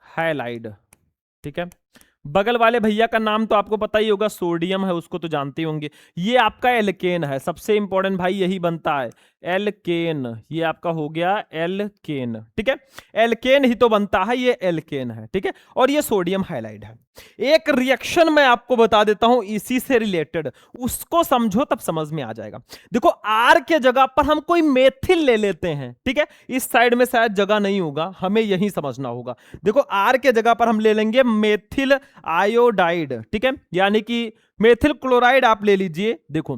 हैलाइड। ठीक है, बगल वाले भैया का नाम तो आपको पता ही होगा, सोडियम है, उसको तो जानते होंगे। ये आपका एल्केन है, सबसे इंपॉर्टेंट भाई यही बनता है, एल्केन। ये आपका हो गया एल्केन। ठीक है, एल्केन ही तो बनता है, ये एल्केन है। ठीक है, और ये सोडियम हैलाइड है। एक रिएक्शन मैं आपको बता देता हूं इसी से रिलेटेड, उसको समझो तब समझ में आ जाएगा। देखो आर के जगह पर हम कोई मेथिल ले लेते हैं। ठीक है, इस साइड में शायद जगह नहीं होगा, हमें यही समझना होगा। देखो आर के जगह पर हम ले लेंगे मेथिल आयोडाइड। ठीक है, यानी कि मेथिल क्लोराइड आप ले लीजिए। देखो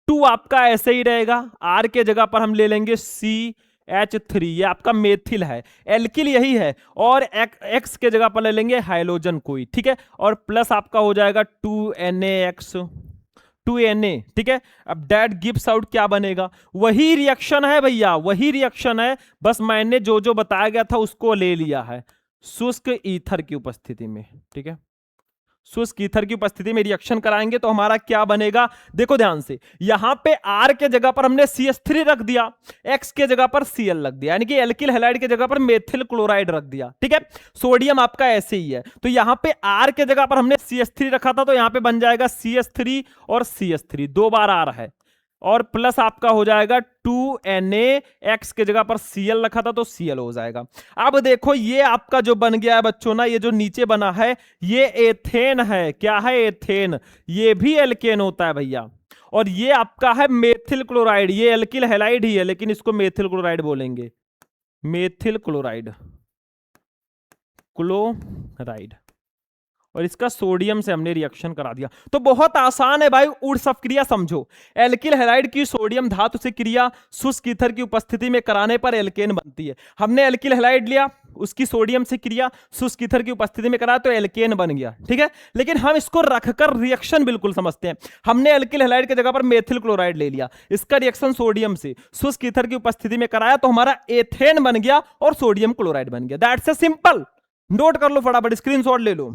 2 आपका ऐसे ही रहेगा, आर के जगह पर हम ले लेंगे CH3, ये आपका मेथिल है, एल्किल यही है, और एक्स के जगह पर ले लेंगे हाइड्रोजन कोई। ठीक है, और प्लस आपका हो जाएगा 2NaX, 2Na। ठीक है, अब दैट गिव्स आउट क्या बनेगा? वही रिएक्शन है भैया, वही रिएक्शन है, बस मैंने जो जो बताया गया था उसको ले लिया है शुष्क ईथर की उपस्थिति में। ठीक है, शुष्क ईथर की उपस्थिति में रिएक्शन कराएंगे तो हमारा क्या बनेगा? देखो ध्यान से, यहां पे R के जगह पर हमने CH3 रख दिया, X के जगह पर Cl रख दिया, यानी कि एल्किल हैलाइड के जगह पर मेथिल क्लोराइड रख दिया। ठीक है, सोडियम आपका ऐसे ही है, तो यहां पे R के जगह पर हमने CH3 रखा था, तो यहां पे बन जाएगा CH3 और CH3, 2 बार R है, और प्लस आपका हो जाएगा 2Na, X के जगह पर Cl रखा था तो Cl हो जाएगा। अब देखो ये आपका जो बन गया है बच्चों ना, ये जो नीचे बना है ये एथेन है। क्या है? एथेन। ये भी एल्केन होता है भैया, और ये आपका है मेथिल क्लोराइड। ये एल्किल हैलाइड ही है लेकिन इसको मेथिल क्लोराइड बोलेंगे, मेथिल क्लोराइड, क्लोराइड। और इसका सोडियम से हमने रिएक्शन करा दिया। तो बहुत आसान है भाई, वुड्स अपक्रिया समझो। एल्किल हैलाइड की सोडियम धातु से क्रिया शुष्क ईथर की उपस्थिति में कराने पर एल्केन बनती है। हमने एल्किल हैलाइड लिया, उसकी सोडियम से क्रिया शुष्क ईथर की उपस्थिति में करा तो एल्केन बन गया, ठीक है। लेकिन हम इसको रखकर रिएक्शन बिल्कुल समझते हैं। हमने एल्किल हैलाइड की जगह पर मेथिल क्लोराइड ले लिया, इसका रिएक्शन सोडियम से शुष्क ईथर की उपस्थिति में कराया तो हमारा एथेन बन गया और सोडियम क्लोराइड बन गया। दैट्स ए सिंपल, नोट कर लो फटाफट, स्क्रीनशॉट ले लो,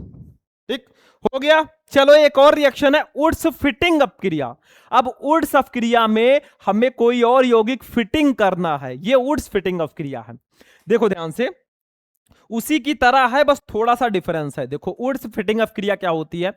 ठीक हो गया। चलो एक और रिएक्शन है वुड्स फिटिंग अपक्रिया। अब वुड्स अपक्रिया में हमें कोई और यौगिक फिटिंग करना है, ये वुड्स फिटिंग अपक्रिया है। देखो ध्यान से, उसी की तरह है, बस थोड़ा सा डिफरेंस है। देखो वुड्स फिटिंग अपक्रिया क्या होती है,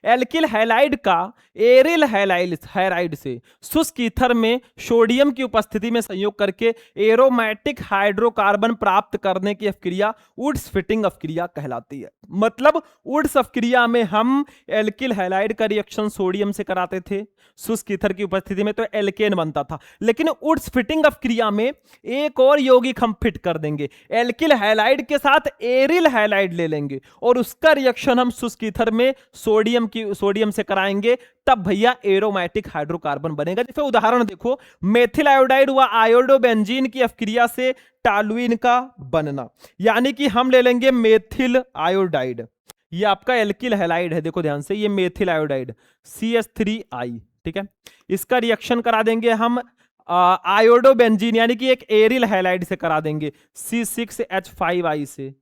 एल्किल हैलाइड का एरिल हैलाइड से शुष्क ईथर में सोडियम की उपस्थिति में संयोग करके एरोमेटिक हाइड्रोकार्बन प्राप्त करने की अपक्रिया वुड्स फिटिंग अपक्रिया कहलाती है। मतलब वुड्स अपक्रिया में हम एल्किल हैलाइड का रिएक्शन सोडियम से कराते थे शुष्क ईथर की उपस्थिति में तो एल्केन बनता था, लेकिन वुड्स फिटिंग अपक्रिया में एक और यौगिक हम फिट कर देंगे, एल्किल हैलाइड के साथ एरिल हैलाइड ले लेंगे और उसका रिएक्शन हम शुष्क ईथर में सोडियम से कराएंगे, तब भैया एरोमेटिक हाइड्रोकार्बन बनेगा। जैसे उदाहरण देखो, मेथिल आयोडाइड व आयोडोबेंजीन की अपक्रिया से टॉलुइन का बनना, यानी कि हम ले लेंगे मेथिल आयोडाइड, ये आपका एल्किल हैलाइड है, देखो ध्यान से, ये मेथिल आयोडाइड CH3I, ठीक है। इसका रिएक्शन करा देंगे हम आयोडोबेंजीन यानी कि एक एरिल हैलाइड से करा देंगे C6H5I से,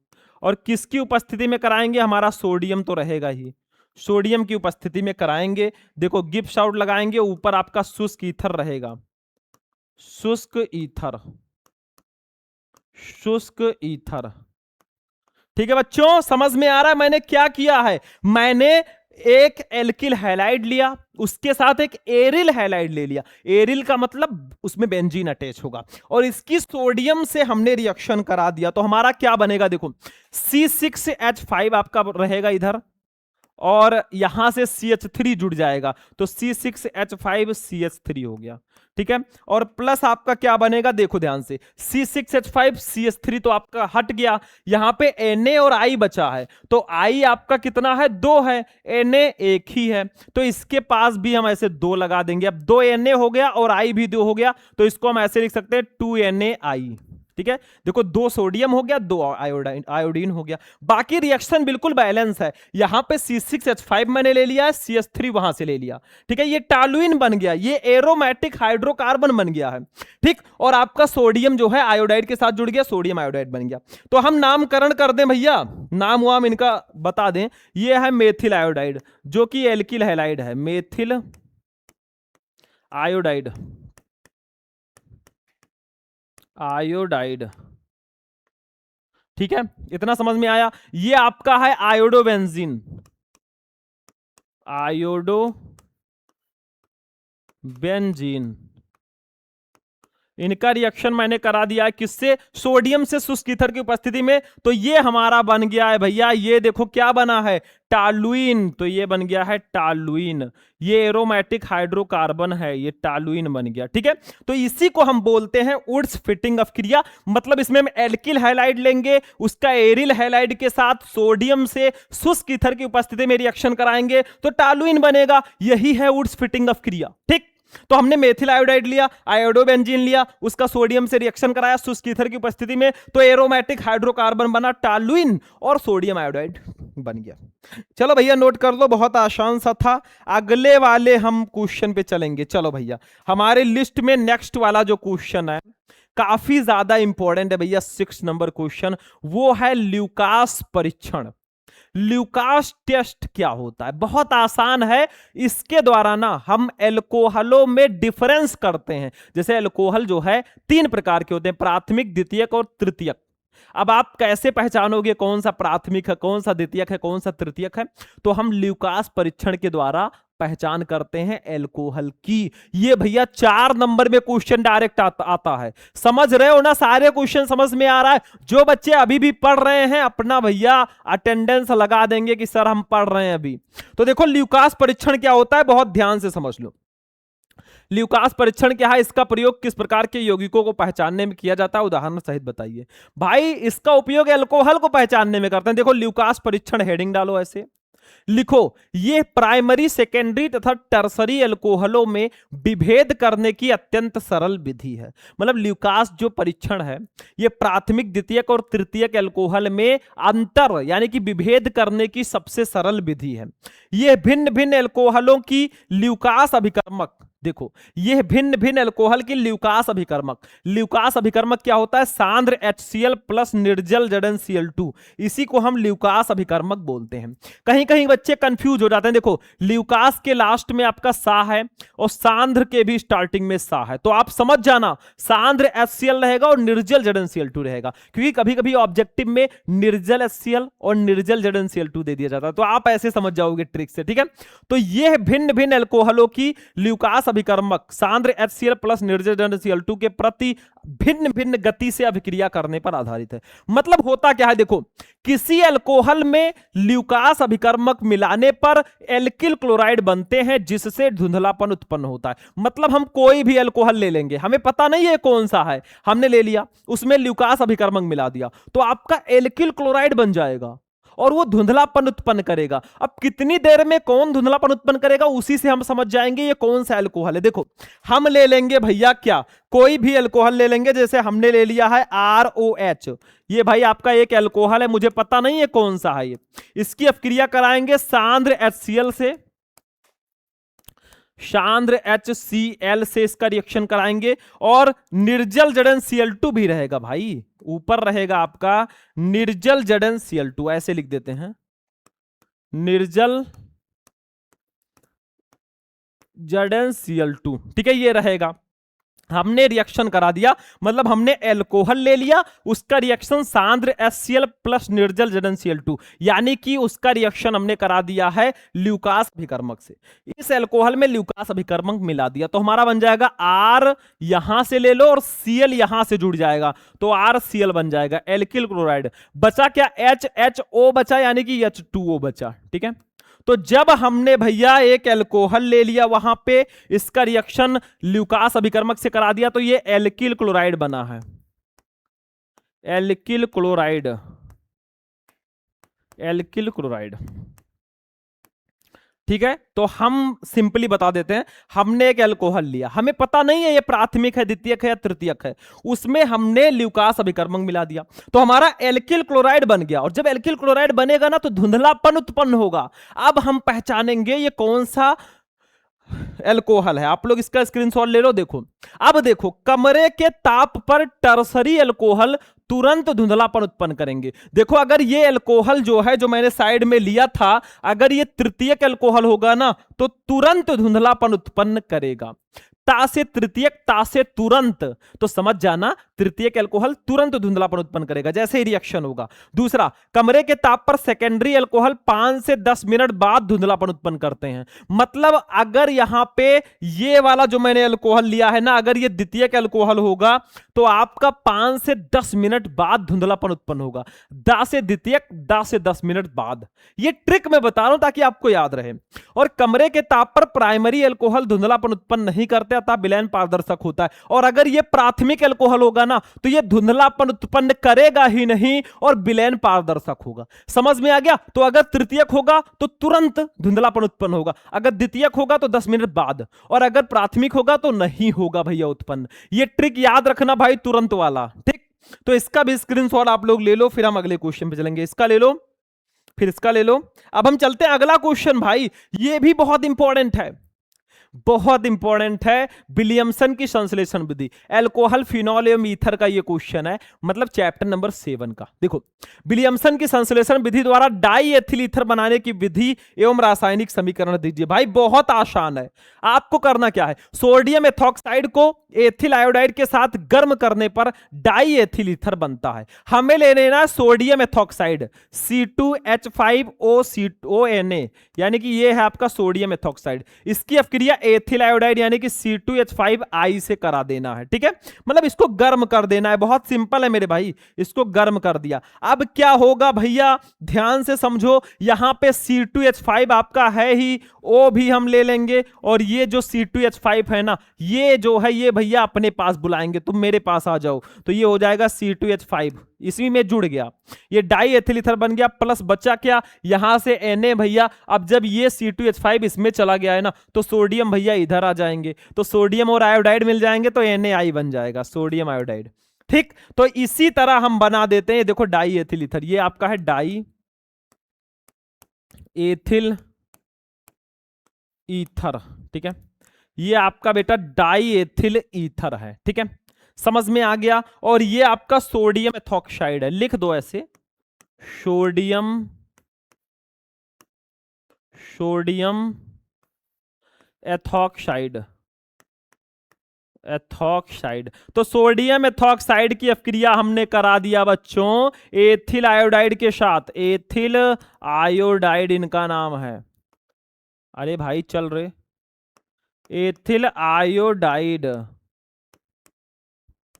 और किसकी उपस्थिति में कराएंगे, हमारा सोडियम तो रहेगा ही, सोडियम की उपस्थिति में कराएंगे। देखो गिब्स आउट लगाएंगे, ऊपर आपका शुष्क ईथर रहेगा, शुष्क ईथर, शुष्क ईथर, ठीक है बच्चों, समझ में आ रहा है मैंने क्या किया है। मैंने एक एल्किल हैलाइड लिया, उसके साथ एक एरिल हैलाइड ले लिया, एरिल का मतलब उसमें बेंजीन अटैच होगा, और इसकी सोडियम से हमने रिएक्शन करा दिया, तो हमारा क्या बनेगा, देखो C6H5 आपका रहेगा इधर, और यहां से CH3 जुड़ जाएगा, तो C6H5CH3 हो गया, ठीक है। और प्लस आपका क्या बनेगा, देखो ध्यान से, C6H5CH3 तो आपका हट गया, यहां पे Na और I बचा है, तो I आपका कितना है, 2 है, Na एक ही है, तो इसके पास भी हम ऐसे 2 लगा देंगे। अब 2 Na हो गया और I भी 2 हो गया, तो इसको हम ऐसे लिख सकते हैं 2NaI, ठीक है। देखो 2 सोडियम हो गया, 2 आयोडीन हो गया, बाकी रिएक्शन बिल्कुल बैलेंस है। यहां पे C6H5 मैंने ले लिया है, CH3 वहां से ले लिया, ठीक है, ये टॉलुइन बन गया, ये एरोमेटिक हाइड्रोकार्बन बन गया है, ठीक। और आपका सोडियम जो है आयोडाइड के साथ जुड़ गया, सोडियम आयोडाइड बन गया। तो हम नामकरण कर दें भैया, नाम वाम इनका बता दें, ये है मेथिल आयोडाइड जो कि एल्किल हैलाइड है, मेथिल आयोडाइड, आयोडाइड, ठीक है, इतना समझ में आया। ये आपका है आयोडोबेंजीन, आयोडोबेंजीन, इनका रिएक्शन मैंने करा दिया है किससे, सोडियम से शुष्क ईथर की उपस्थिति में, तो ये हमारा बन गया है भैया, ये देखो क्या बना है, टॉलुइन, तो ये बन गया है टॉलुइन, ये एरोमेटिक हाइड्रोकार्बन है, ये टॉलुइन बन गया, ठीक है। तो इसी को हम बोलते हैं वुड्स फिटिंग अपक्रिया। मतलब इसमें हम एल्किल हैलाइड लेंगे, उसका एरिल हैलाइड के साथ सोडियम से शुष्क ईथर की उपस्थिति में रिएक्शन कराएंगे तो टॉलुइन बनेगा, यही है वुड्स फिटिंग अपक्रिया, ठीक। तो हमने मेथिल आयोडाइड लिया, आयोडोबेंजीन लिया, उसका सोडियम से रिएक्शन कराया शुष्क ईथर की उपस्थिति में, तो एरोमेटिक हाइड्रोकार्बन बना टॉलुइन और सोडियम आयोडाइड बन गया। चलो भैया नोट कर लो, बहुत आसान सा था। अगले वाले हम क्वेश्चन पे चलेंगे। चलो भैया, हमारे लिस्ट में नेक्स्ट वाला जो क्वेश्चन है काफी ज्यादा इंपॉर्टेंट है भैया, 6 नंबर क्वेश्चन, वो है ल्यूकास परीक्षण। ल्यूकास टेस्ट क्या होता है, बहुत आसान है, इसके द्वारा ना हम एल्कोहलों में डिफरेंस करते हैं। जैसे एल्कोहल जो है 3 प्रकार के होते हैं, प्राथमिक, द्वितीयक और तृतीयक। अब आप कैसे पहचानोगे कौन सा प्राथमिक है, कौन सा द्वितीयक है, कौन सा तृतीयक है, तो हम ल्यूकास परीक्षण के द्वारा पहचान करते हैं एल्कोहल की। ये भैया 4 नंबर में क्वेश्चन डायरेक्ट आता है, समझ रहे हो ना, सारे क्वेश्चन समझ में आ रहा है। जो बच्चे अभी भी पढ़ रहे हैं अपना भैया अटेंडेंस लगा देंगे कि सर हम पढ़ रहे हैं अभी। तो देखो ल्यूकास परीक्षण क्या होता है, बहुत ध्यान से समझ लो। ल्यूकास परीक्षण क्या है, इसका प्रयोग किस प्रकार के यौगिकों को पहचानने में किया जाता है, उदाहरण सहित बताइए। भाई इसका उपयोग एल्कोहल को पहचानने में करते हैं। देखो ल्यूकास परीक्षण हेडिंग डालो ऐसे, लिखो, ये प्राइमरी, सेकेंडरी तथा टर्सरी अल्कोहलों में विभेद करने की अत्यंत सरल विधि है। मतलब ल्यूकास जो परीक्षण है, ये प्राथमिक, द्वितीयक और तृतीयक अल्कोहल में अंतर यानी कि विभेद करने की सबसे सरल विधि है। ये भिन्न भिन्न अल्कोहलों की ल्यूकास अभिकर्मक, देखो ये भिन्न भिन्न अल्कोहल की ल्यूकास अभिकर्मक, ल्यूकास अभिकर्मक क्या होता है? सांद्र HCl प्लस निर्जल ZnCl2, इसी को हम ल्यूकास अभिकर्मक बोलते हैं। कहीं कहीं बच्चे कंफ्यूज हो जाते हैं। देखो ल्यूकास के लास्ट में आपका सा है और सांद्र के भी स्टार्टिंग में सा है, तो आप समझ जाना सांद्र HCl रहेगा और निर्जल ZnCl2 रहेगा, क्योंकि कभी कभी ऑब्जेक्टिव में निर्जल HCl और निर्जल ZnCl2 दे दिया जाता है, तो आप ऐसे समझ जाओगे ट्रिक से, ठीक है। तो यह भिन्न भिन्न अल्कोहलों की ल्यूकास अभिकर्मक सांद्र HCl प्लस निर्जल ZnCl2 के प्रति भिन्न भिन्न गति से अभिक्रिया करने पर आधारित है। मतलब होता क्या है, देखो किसी अल्कोहल में ल्यूकास अभिकर्मक मिलाने पर एल्किल क्लोराइड बनते हैं जिससे धुंधलापन उत्पन्न होता है। मतलब हम कोई भी अल्कोहल ले लेंगे, हमें पता नहीं है कौन सा है, हमने ले लिया, उसमें ल्यूकास अभिकर्मक मिला दिया, तो आपका एल्किल क्लोराइड बन जाएगा और वो धुंधलापन उत्पन्न करेगा। अब कितनी देर में कौन धुंधलापन उत्पन्न करेगा, उसी से हम समझ जाएंगे ये कौन सा अल्कोहल है। देखो हम ले लेंगे भैया क्या, कोई भी अल्कोहल ले लेंगे, जैसे हमने ले लिया है ROH, ये भाई आपका एक अल्कोहल है, मुझे पता नहीं है कौन सा है ये। इसकी अपक्रिया कराएंगे सांद्र HCl से, सांद्र HCl से इसका रिएक्शन कराएंगे, और निर्जल ZnCl2 भी रहेगा भाई, ऊपर रहेगा आपका निर्जल ZnCl2, ऐसे लिख देते हैं, निर्जल ZnCl2, ठीक है, ये रहेगा। हमने रिएक्शन करा दिया, मतलब हमने अल्कोहल ले लिया, उसका रिएक्शन सांद्र HCl प्लस निर्जल ZnCl2, यानी कि उसका रिएक्शन हमने करा दिया है ल्यूकास अभिकर्मक से। इस अल्कोहल में ल्यूकास अभिकर्मक मिला दिया, तो हमारा बन जाएगा R, यहां से ले लो और Cl यहां से जुड़ जाएगा, तो RCl बन जाएगा, एल्किल क्लोराइड। बचा क्या? HO बचा, यानी कि H2O बचा, ठीक है। तो जब हमने भैया एक अल्कोहल ले लिया, वहां पे इसका रिएक्शन ल्यूकास अभिकर्मक से करा दिया, तो ये एल्किल क्लोराइड बना है, एल्किल क्लोराइड, एल्किल क्लोराइड, ठीक है। तो हम सिंपली बता देते हैं, हमने एक अल्कोहल लिया, हमें पता नहीं है ये प्राथमिक है, द्वितीयक है या तृतीयक है, उसमें हमने ल्यूकास अभिकर्मक मिला दिया, तो हमारा एल्किल क्लोराइड बन गया। और जब एल्किल क्लोराइड बनेगा ना, तो धुंधलापन उत्पन्न होगा। अब हम पहचानेंगे ये कौन सा अल्कोहल है। आप लोग इसका स्क्रीनशॉट ले लो। देखो अब देखो, कमरे के ताप पर टर्सरी अल्कोहल तुरंत धुंधलापन उत्पन्न करेंगे। देखो अगर ये अल्कोहल जो है, जो मैंने साइड में लिया था, अगर ये तृतीयक अल्कोहल होगा ना, तो तुरंत धुंधलापन उत्पन्न करेगा। ता से तृतीयक, ता से तुरंत, तो समझ जाना तृतीयक अल्कोहल तुरंत धुंधलापन उत्पन्न करेगा जैसे ही रिएक्शन होगा। दूसरा, कमरे के ताप पर सेकेंडरी अल्कोहल 5 से 10 मिनट बाद धुंधलापन उत्पन्न करते हैं। मतलब अगर यहां पे ये वाला जो मैंने अल्कोहल लिया है ना, अगर ये द्वितीयक अल्कोहल होगा, तो आपका 5 से 10 मिनट बाद धुंधलापन उत्पन्न होगा। दा से द्वितीयक, दा से 10 मिनट बाद। ये ट्रिक मैं बता रहा हूं ताकि आपको याद रहे। और कमरे के ताप पर प्राइमरी अल्कोहल धुंधलापन उत्पन्न नहीं करते, अतः विलयन पारदर्शक होता है। और अगर ये प्राथमिक अल्कोहल होगा ना, तो ये धुंधलापन उत्पन्न करेगा ही नहीं और विलयन पारदर्शक होगा। समझ में आ गया? तो अगर तृतीयक होगा तो तुरंत धुंधलापन उत्पन्न होगा, अगर द्वितीयक होगा तो 10 मिनट बाद, और अगर प्राथमिक होगा तो नहीं होगा भैया उत्पन्न। ये ट्रिक याद रखना भाई, तुरंत वाला, ठीक। तो इसका भी स्क्रीनशॉट आप लोग ले लो, फिर हम अगले क्वेश्चन पे चलेंगे। इसका ले लो, फिर इसका ले लो। अब हम चलते हैं अगला क्वेश्चन भाई, ये भी बहुत इंपॉर्टेंट है, बहुत इंपॉर्टेंट है। विलियमसन की संश्लेषण विधि, अल्कोहल, फिनॉल एवं ईथर का ये क्वेश्चन है, मतलब चैप्टर नंबर 7 का। देखो विलियमसन की संश्लेषण विधि द्वारा डाई एथिल ईथर बनाने की विधि एवं रासायनिक समीकरण दीजिए। भाई बहुत आसान है, आपको करना क्या है, सोडियम एथॉक्साइड को एथिल आयोडाइड के साथ गर्म करने पर डाई एथिल ईथर बनता है। हमें ले लेना सोडियम एथॉक्साइड C2H5OCONA, यानी कि ये है आपका सोडियम एथॉक्साइड। इसकी अपक्रिया एथिल आयोडाइड यानी कि C2H5I से करा देना है, ठीक है। मतलब इसको गर्म कर देना है, बहुत सिंपल है मेरे भाई, इसको गर्म कर दिया। अब क्या होगा भैया, ध्यान से समझो, यहां पे C2H5 आपका है ही, O भी हम ले लेंगे, और ये जो C2H5 है ना, ये जो है ये भैया अपने पास बुलाएंगे, तुम मेरे पास आ जाओ, तो ये हो जाएगा C2H5, इसी में जुड़ गया, ये डाई एथिल ईथर बन गया, प्लस बचा क्या यहां से Na भैया। अब जब ये C2H5 इसमें चला गया है ना, तो सोडियम भैया इधर आ जाएंगे, तो सोडियम और आयोडाइड मिल जाएंगे, तो NaI बन जाएगा, सोडियम आयोडाइड। ठीक, तो इसी तरह हम बना देते हैं, देखो डाई एथिल ईथर, ये आपका है डाई एथिल ईथर। ठीक है, ये आपका बेटा डाई एथिल ईथर है। ठीक है, समझ में आ गया। और ये आपका सोडियम एथॉक्साइड है, लिख दो ऐसे, सोडियम एथॉक्साइड। तो सोडियम एथॉक्साइड की अपक्रिया हमने करा दिया बच्चों एथिल आयोडाइड के साथ, एथिल आयोडाइड इनका नाम है। अरे भाई चल रहे, एथिल आयोडाइड।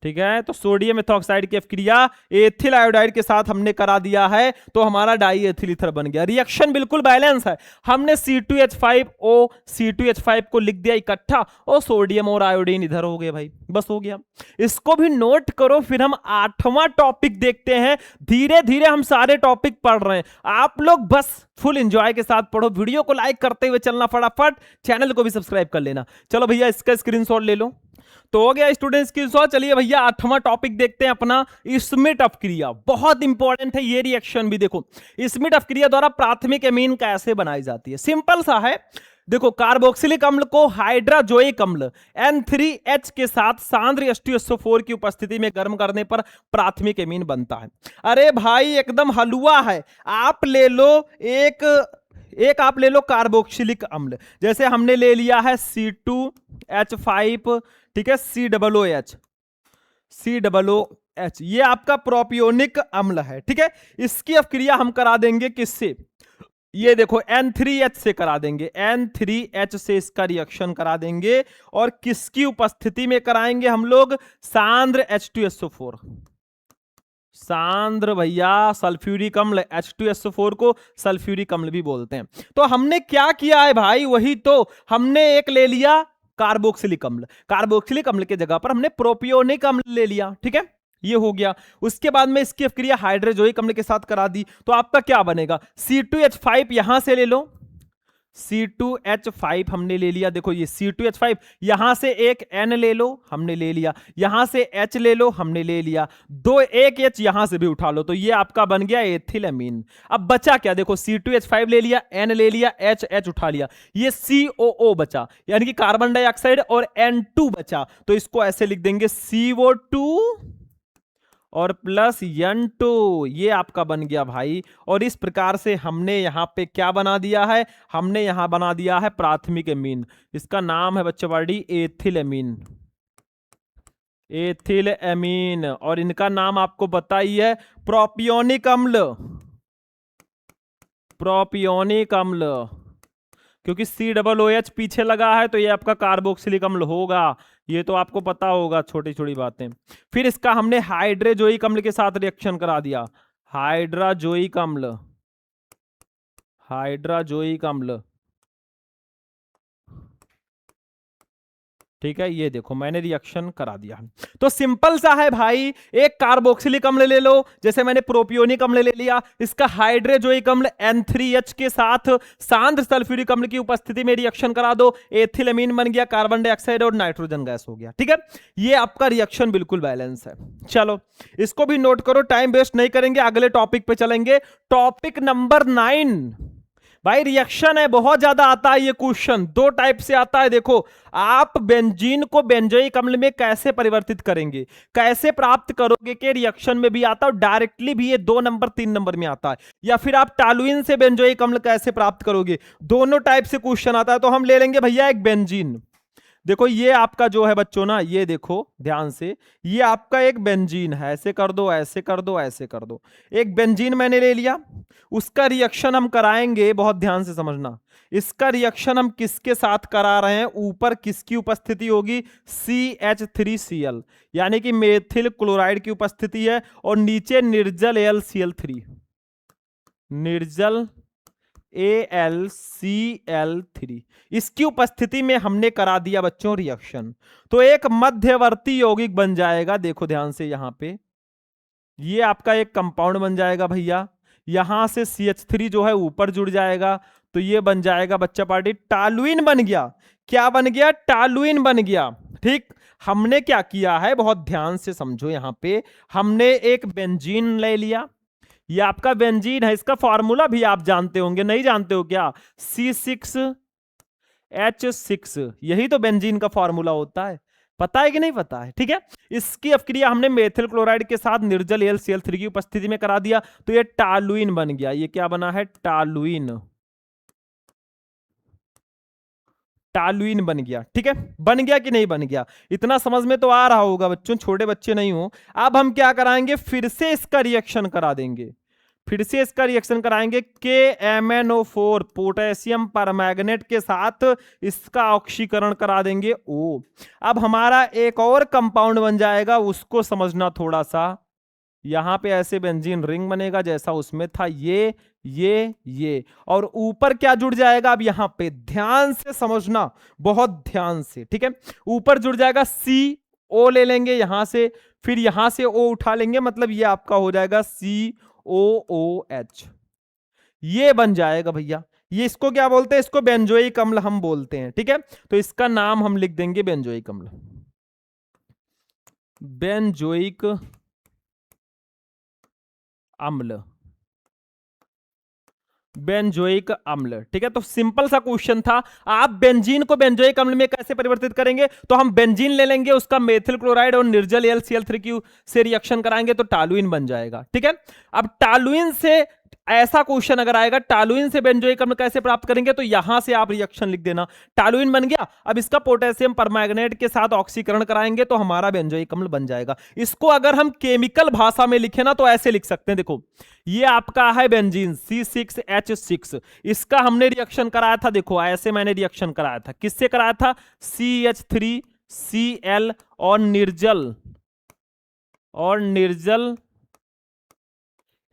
ठीक है, तो सोडियम एथॉक्साइड की अपक्रिया एथिल आयोडाइड के साथ हमने करा दिया है, तो हमारा डाई एथिल ईथर बन गया। रिएक्शन बिल्कुल बैलेंस है, हमने C2H5O C2H5 को लिख दिया इकट्ठा, और सोडियम और आयोडीन इधर हो गए भाई, बस हो गया। इसको भी नोट करो, फिर हम 8वां टॉपिक देखते हैं। धीरे धीरे हम सारे टॉपिक पढ़ रहे हैं, आप लोग बस फुल एंजॉय के साथ पढ़ो, वीडियो को लाइक करते हुए चलना, फटाफट चैनल को भी सब्सक्राइब कर लेना। चलो भैया इसका स्क्रीनशॉट ले लो, तो हो गया स्टूडेंट्स की सॉल्व। चलिए भैया 8वां टॉपिक देखते हैं अपना, स्मिट अपक्रिया। बहुत इंपॉर्टेंट है ये रिएक्शन भी। देखो स्मिट अपक्रिया द्वारा प्राथमिक एमीन कैसे बनाई जाती है, सिंपल सा है। देखो कार्बोक्सिलिक अम्ल को हाइड्राजोइक अम्ल N3H के साथ सांद्र H2SO4 की उपस्थिति में गर्म करने पर प्राथमिक एमीन बनता है। अरे भाई एकदम हलवा है, आप ले लो एक आप ले लो कार्बोक्सिलिक अम्ल, जैसे हमने ले लिया है C2H5, ठीक है, COOH, ये आपका प्रोपियोनिक अम्ल है। ठीक है, इसकी अपक्रिया हम करा देंगे किससे, ये देखो N3H से करा देंगे, N3H से इसका रिएक्शन करा देंगे, और किसकी उपस्थिति में कराएंगे हम लोग, सांद्र H2SO4, सांद्र भैया सल्फ्यूरिक अम्ल, H2SO4 को सल्फ्यूरिक अम्ल भी बोलते हैं। तो हमने क्या किया है भाई, वही तो हमने एक ले लिया कार्बोक्सिलिक अम्ल, कार्बोक्सिलिक अम्ल के जगह पर हमने प्रोपियोनिक अम्ल ले लिया। ठीक है, ये हो गया। उसके बाद में इसकी अपक्रिया हाइड्रोजोइक अम्ल के साथ करा दी, तो आपका क्या बनेगा, C2H5 यहां से ले लो, C2H5 हमने ले लिया। देखो ये C2H5, यहां से एक N ले लो, हमने ले लिया, यहां से H ले लो, हमने ले लिया, एक H यहां से भी उठा लो, तो ये आपका बन गया एथिल अमीन। अब बचा क्या, देखो C2H5 ले लिया, N ले लिया, H उठा लिया, ये COO बचा, यानी कि कार्बन डाइऑक्साइड, और N2 बचा, तो इसको ऐसे लिख देंगे CO2 और प्लस N2, ये आपका बन गया भाई। और इस प्रकार से हमने यहां पे क्या बना दिया है, हमने यहां बना दिया है प्राथमिक एमीन, इसका नाम है बच्चों बड़ी एथिल एमीन, एथिल एमीन। और इनका नाम आपको पता ही है प्रोपियोनिक अम्ल, प्रोपियोनिक अम्ल, क्योंकि COOH पीछे लगा है, तो ये आपका कार्बोक्सिलिक अम्ल होगा, ये तो आपको पता होगा, छोटी छोटी बातें। फिर इसका हमने हाइड्रोजोइक अम्ल के साथ रिएक्शन करा दिया, हाइड्रोजोइक अम्ल, हाइड्रोजोइक अम्ल। ठीक है, ये देखो मैंने रिएक्शन करा दिया। तो सिंपल सा है भाई, एक कार्बोक्सिलिक अम्ल ले लो, जैसे मैंने प्रोपियोनिक अम्ल ले लिया, इसका हाइड्रोजोइक अम्ल N3H के साथ सांद्र सल्फ्यूरिक अम्ल की उपस्थिति में रिएक्शन करा दो, एथिल अमीन बन गया, कार्बन डाइऑक्साइड और नाइट्रोजन गैस हो गया। ठीक है, ये आपका रिएक्शन बिल्कुल बैलेंस है। चलो इसको भी नोट करो, टाइम वेस्ट नहीं करेंगे, अगले टॉपिक पे चलेंगे। टॉपिक नंबर 9 भाई, रिएक्शन है, बहुत ज्यादा आता है ये क्वेश्चन, दो टाइप से आता है। देखो आप बेंजीन को बेंजोइक अम्ल में कैसे परिवर्तित करेंगे, कैसे प्राप्त करोगे, के रिएक्शन में भी आता है, डायरेक्टली भी ये 2 नंबर 3 नंबर में आता है, या फिर आप टालुइन से बेंजोइक अम्ल कैसे प्राप्त करोगे, दोनों टाइप से क्वेश्चन आता है। तो हम ले लेंगे भैया एक बेंजीन, देखो ये आपका जो है बच्चों ना, ये देखो ध्यान से, ये आपका एक बेंजीन है, ऐसे कर दो, ऐसे कर दो, ऐसे कर दो, एक बेंजीन मैंने ले लिया, उसका रिएक्शन हम कराएंगे, बहुत ध्यान से समझना, इसका रिएक्शन हम किसके साथ करा रहे हैं, ऊपर किसकी उपस्थिति होगी, CH3Cl, यानी कि मेथिल क्लोराइड की उपस्थिति है, और नीचे निर्जल AlCl3, निर्जल AlCl3, इसकी उपस्थिति में हमने करा दिया बच्चों रिएक्शन, तो एक मध्यवर्ती यौगिक बन जाएगा। देखो ध्यान से यहां पे ये आपका एक कंपाउंड बन जाएगा भैया। यहां से CH3 जो है ऊपर जुड़ जाएगा, तो ये बन जाएगा बच्चा पार्टी टॉलुइन बन गया। क्या बन गया? टॉलुइन बन गया। ठीक, हमने क्या किया है, बहुत ध्यान से समझो। यहां पे हमने एक बेंजीन ले लिया, ये आपका बेंजीन है। इसका फॉर्मूला भी आप जानते होंगे, नहीं जानते हो क्या? C6H6, यही तो बेंजीन का फॉर्मूला होता है। पता है कि नहीं पता है? ठीक है, इसकी अपक्रिया हमने मेथिल क्लोराइड के साथ निर्जल AlCl3 की उपस्थिति में करा दिया, तो ये टॉलुइन बन गया। ये क्या बना है? टॉलुइन। टॉलुइन बन गया। ठीक है, बन गया कि नहीं बन गया? इतना समझ में तो आ रहा होगा बच्चों, छोटे बच्चे नहीं हो। अब हम क्या कराएंगे, फिर से इसका रिएक्शन करा देंगे। फिर से इसका रिएक्शन कराएंगे KMnO4 पोटेशियम परमैंगनेट के साथ इसका ऑक्सीकरण करा देंगे O। अब हमारा एक और कंपाउंड बन जाएगा, उसको समझना थोड़ा सा। यहां पे ऐसे बेंजीन रिंग बनेगा जैसा उसमें था, ये और ऊपर क्या जुड़ जाएगा? अब यहां पे ध्यान से समझना, बहुत ध्यान से। ठीक है, ऊपर जुड़ जाएगा CO ले लेंगे यहां से, फिर यहां से O उठा लेंगे, मतलब ये आपका हो जाएगा COOH। ये बन जाएगा भैया। ये इसको क्या बोलते हैं? इसको बेंजोइक अम्ल हम बोलते हैं। ठीक है, तो इसका नाम हम लिख देंगे बेंजोइक अम्ल। बेंजोइक अम्ल, बेंजोइक अम्ल। ठीक है, तो सिंपल सा क्वेश्चन था। आप बेंजीन को बेंजोइक अम्ल में कैसे परिवर्तित करेंगे? तो हम बेंजीन ले लेंगे, उसका मेथिल क्लोराइड और निर्जल AlCl3 से रिएक्शन कराएंगे, तो टॉलुइन बन जाएगा। ठीक है, अब टॉलुइन से ऐसा क्वेश्चन अगर आएगा, टॉलुइन से बेंजोइक अम्ल कैसे प्राप्त करेंगे, तो यहां से आप रिएक्शन लिख देना। टॉलुइन बन गया, अब इसका पोटेशियम परमैंगनेट के साथ ऑक्सीकरण कराएंगे, तो हमारा बेंजोइक अम्ल बन जाएगा। इसको अगर हम केमिकल भाषा में लिखे ना, तो ऐसे लिख सकते हैं। देखो, ये आपका है बेंजीन C6H6, इसका हमने रिएक्शन कराया था। देखो, ऐसे मैंने रिएक्शन कराया था। किससे कराया था? CH3Cl और निर्जल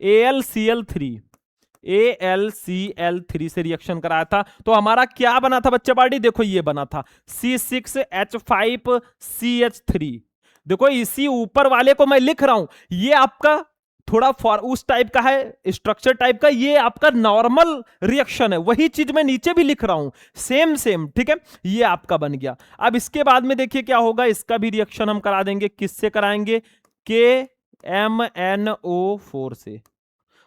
AlCl3 से रिएक्शन कराया था, तो हमारा क्या बना था बच्चा पार्टी? देखो, ये बना था C6H5CH3। देखो, इसी ऊपर वाले को मैं लिख रहा हूं, ये आपका थोड़ा उस टाइप का है, स्ट्रक्चर टाइप का। ये आपका नॉर्मल रिएक्शन है, वही चीज मैं नीचे भी लिख रहा हूं, सेम सेम। ठीक है, ये आपका बन गया। अब इसके बाद में देखिए क्या होगा, इसका भी रिएक्शन हम करा देंगे। किससे कराएंगे? KMnO4 से,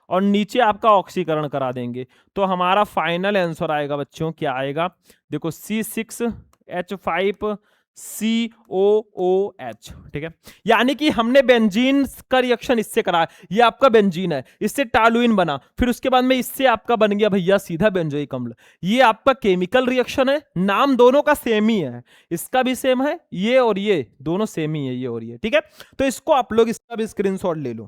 और नीचे आपका ऑक्सीकरण करा देंगे, तो हमारा फाइनल आंसर आएगा बच्चों। क्या आएगा? देखो, C6H5COOH। ठीक है, यानी कि हमने बेंजीन का रिएक्शन इससे कराया। ये आपका बेंजीन है, इससे टॉलुइन बना, फिर उसके बाद में इससे आपका बन गया भैया सीधा बेंजोइक अम्ल। ये आपका केमिकल रिएक्शन है, नाम दोनों का सेम ही है, इसका भी सेम है, ये और ये दोनों सेम ही है, ये और ये। ठीक है, तो इसको आप लोग इसका भी स्क्रीनशॉट ले लो।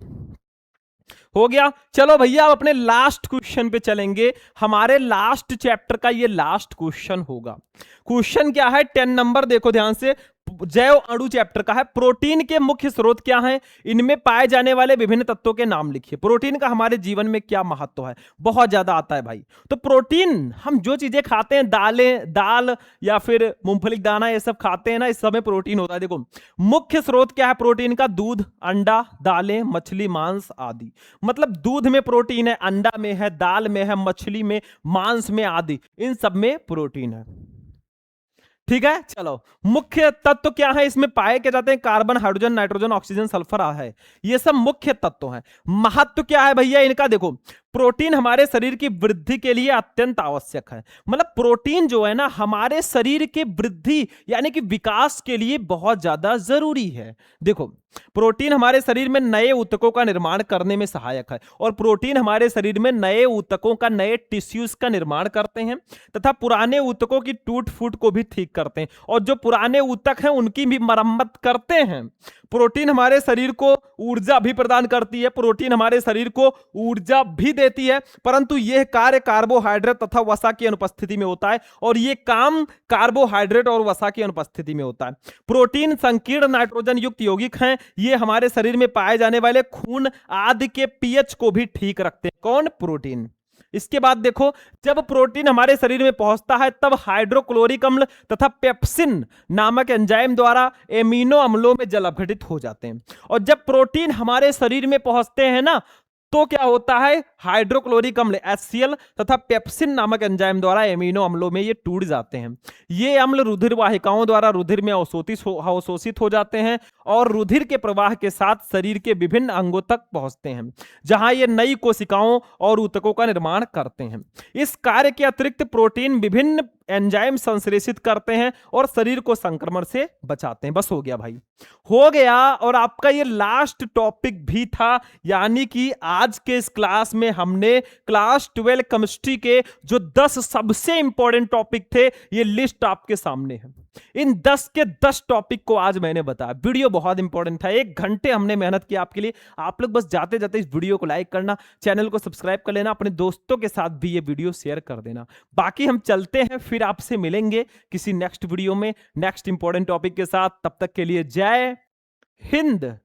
हो गया। चलो भैया, अब अपने लास्ट क्वेश्चन पे चलेंगे। हमारे लास्ट चैप्टर का ये लास्ट क्वेश्चन होगा। क्वेश्चन क्या है? 10 नंबर, देखो ध्यान से। जैव अणु चैप्टर का है। प्रोटीन के मुख्य स्रोत क्या हैं? इनमें पाए जाने वाले विभिन्न तत्वों के नाम लिखिए। प्रोटीन का हमारे जीवन में क्या महत्व है? बहुत ज्यादा आता है भाई। तो प्रोटीन, हम जो चीजें खाते हैं, दाल या फिर मूंगफली दाना, ये सब खाते हैं ना, इस सब में प्रोटीन होता है। देखो, मुख्य स्रोत क्या है प्रोटीन का? दूध, अंडा, दालें, मछली, मांस आदि। मतलब दूध में प्रोटीन है, अंडा में है, दाल में है, मछली में, मांस में आदि, इन सब में प्रोटीन है। ठीक है, चलो, मुख्य तत्व क्या है इसमें पाए के जाते हैं? Carbon, hydrogen, nitrogen, oxygen, sulphur है, ये सब मुख्य तत्व हैं। महत्व क्या है भैया इनका? देखो, प्रोटीन हमारे शरीर की वृद्धि के लिए अत्यंत आवश्यक है। मतलब प्रोटीन जो है ना, हमारे शरीर के वृद्धि यानी कि विकास के लिए बहुत ज्यादा जरूरी है। देखो, प्रोटीन हमारे शरीर में नए ऊतकों का निर्माण करने में सहायक है, और प्रोटीन हमारे शरीर में नए ऊतकों का, नए टिश्यूज का निर्माण करते हैं, तथा पुराने ऊतकों की टूट फूट को भी ठीक करते हैं, और जो पुराने ऊतक हैं उनकी भी मरम्मत करते हैं। प्रोटीन हमारे शरीर को ऊर्जा भी प्रदान करती है, प्रोटीन हमारे शरीर को ऊर्जा भी देती है, परंतु यह कार्य कार्बोहाइड्रेट तथा वसा की अनुपस्थिति में होता है, और यह काम कार्बोहाइड्रेट और वसा की अनुपस्थिति में होता है। प्रोटीन संकीर्ण नाइट्रोजन युक्त यौगिक हैं, ये हमारे शरीर में पाए जाने वाले खून आदि के पीएच को भी ठीक रखते हैं। कौन? प्रोटीन। इसके बाद देखो, जब प्रोटीन हमारे शरीर में पहुंचता है तब हाइड्रोक्लोरिक अम्ल तथा पेप्सिन नामक एंजाइम द्वारा एमिनो अम्लों में जल अपघटित हो जाते हैं। और जब प्रोटीन हमारे शरीर में पहुंचते हैं ना, तो क्या होता है, हाइड्रोक्लोरिक अम्ल HCl तथा पेप्सिन नामक एंजाइम द्वारा एमिनो अम्लों में ये टूट जाते हैं। ये अम्ल रुधिर वाहिकाओं द्वारा रुधिर में अवशोषित हो जाते हैं और रुधिर के प्रवाह के साथ शरीर के विभिन्न अंगों तक पहुंचते हैं, जहां ये नई कोशिकाओं और ऊतकों का निर्माण करते हैं। इस कार्य के अतिरिक्त प्रोटीन विभिन्न एंजाइम संश्लेषित करते हैं और शरीर को संक्रमण से बचाते हैं। बस हो गया भाई, हो गया। और आपका ये लास्ट टॉपिक भी था, यानी कि आज के इस क्लास में हमने क्लास 12 केमिस्ट्री के जो 10 सबसे इंपॉर्टेंट टॉपिक थे, ये लिस्ट आपके सामने है। इन 10 के 10 टॉपिक को आज मैंने बताया। वीडियो बहुत इंपॉर्टेंट था, 1 घंटे हमने मेहनत की आपके लिए। आप लोग बस जाते जाते इस वीडियो को लाइक करना, चैनल को सब्सक्राइब कर लेना, अपने दोस्तों के साथ भी ये वीडियो शेयर कर देना। बाकी हम चलते हैं, फिर आपसे मिलेंगे किसी नेक्स्ट वीडियो में नेक्स्ट इंपॉर्टेंट टॉपिक के साथ। तब तक के लिए जय हिंद।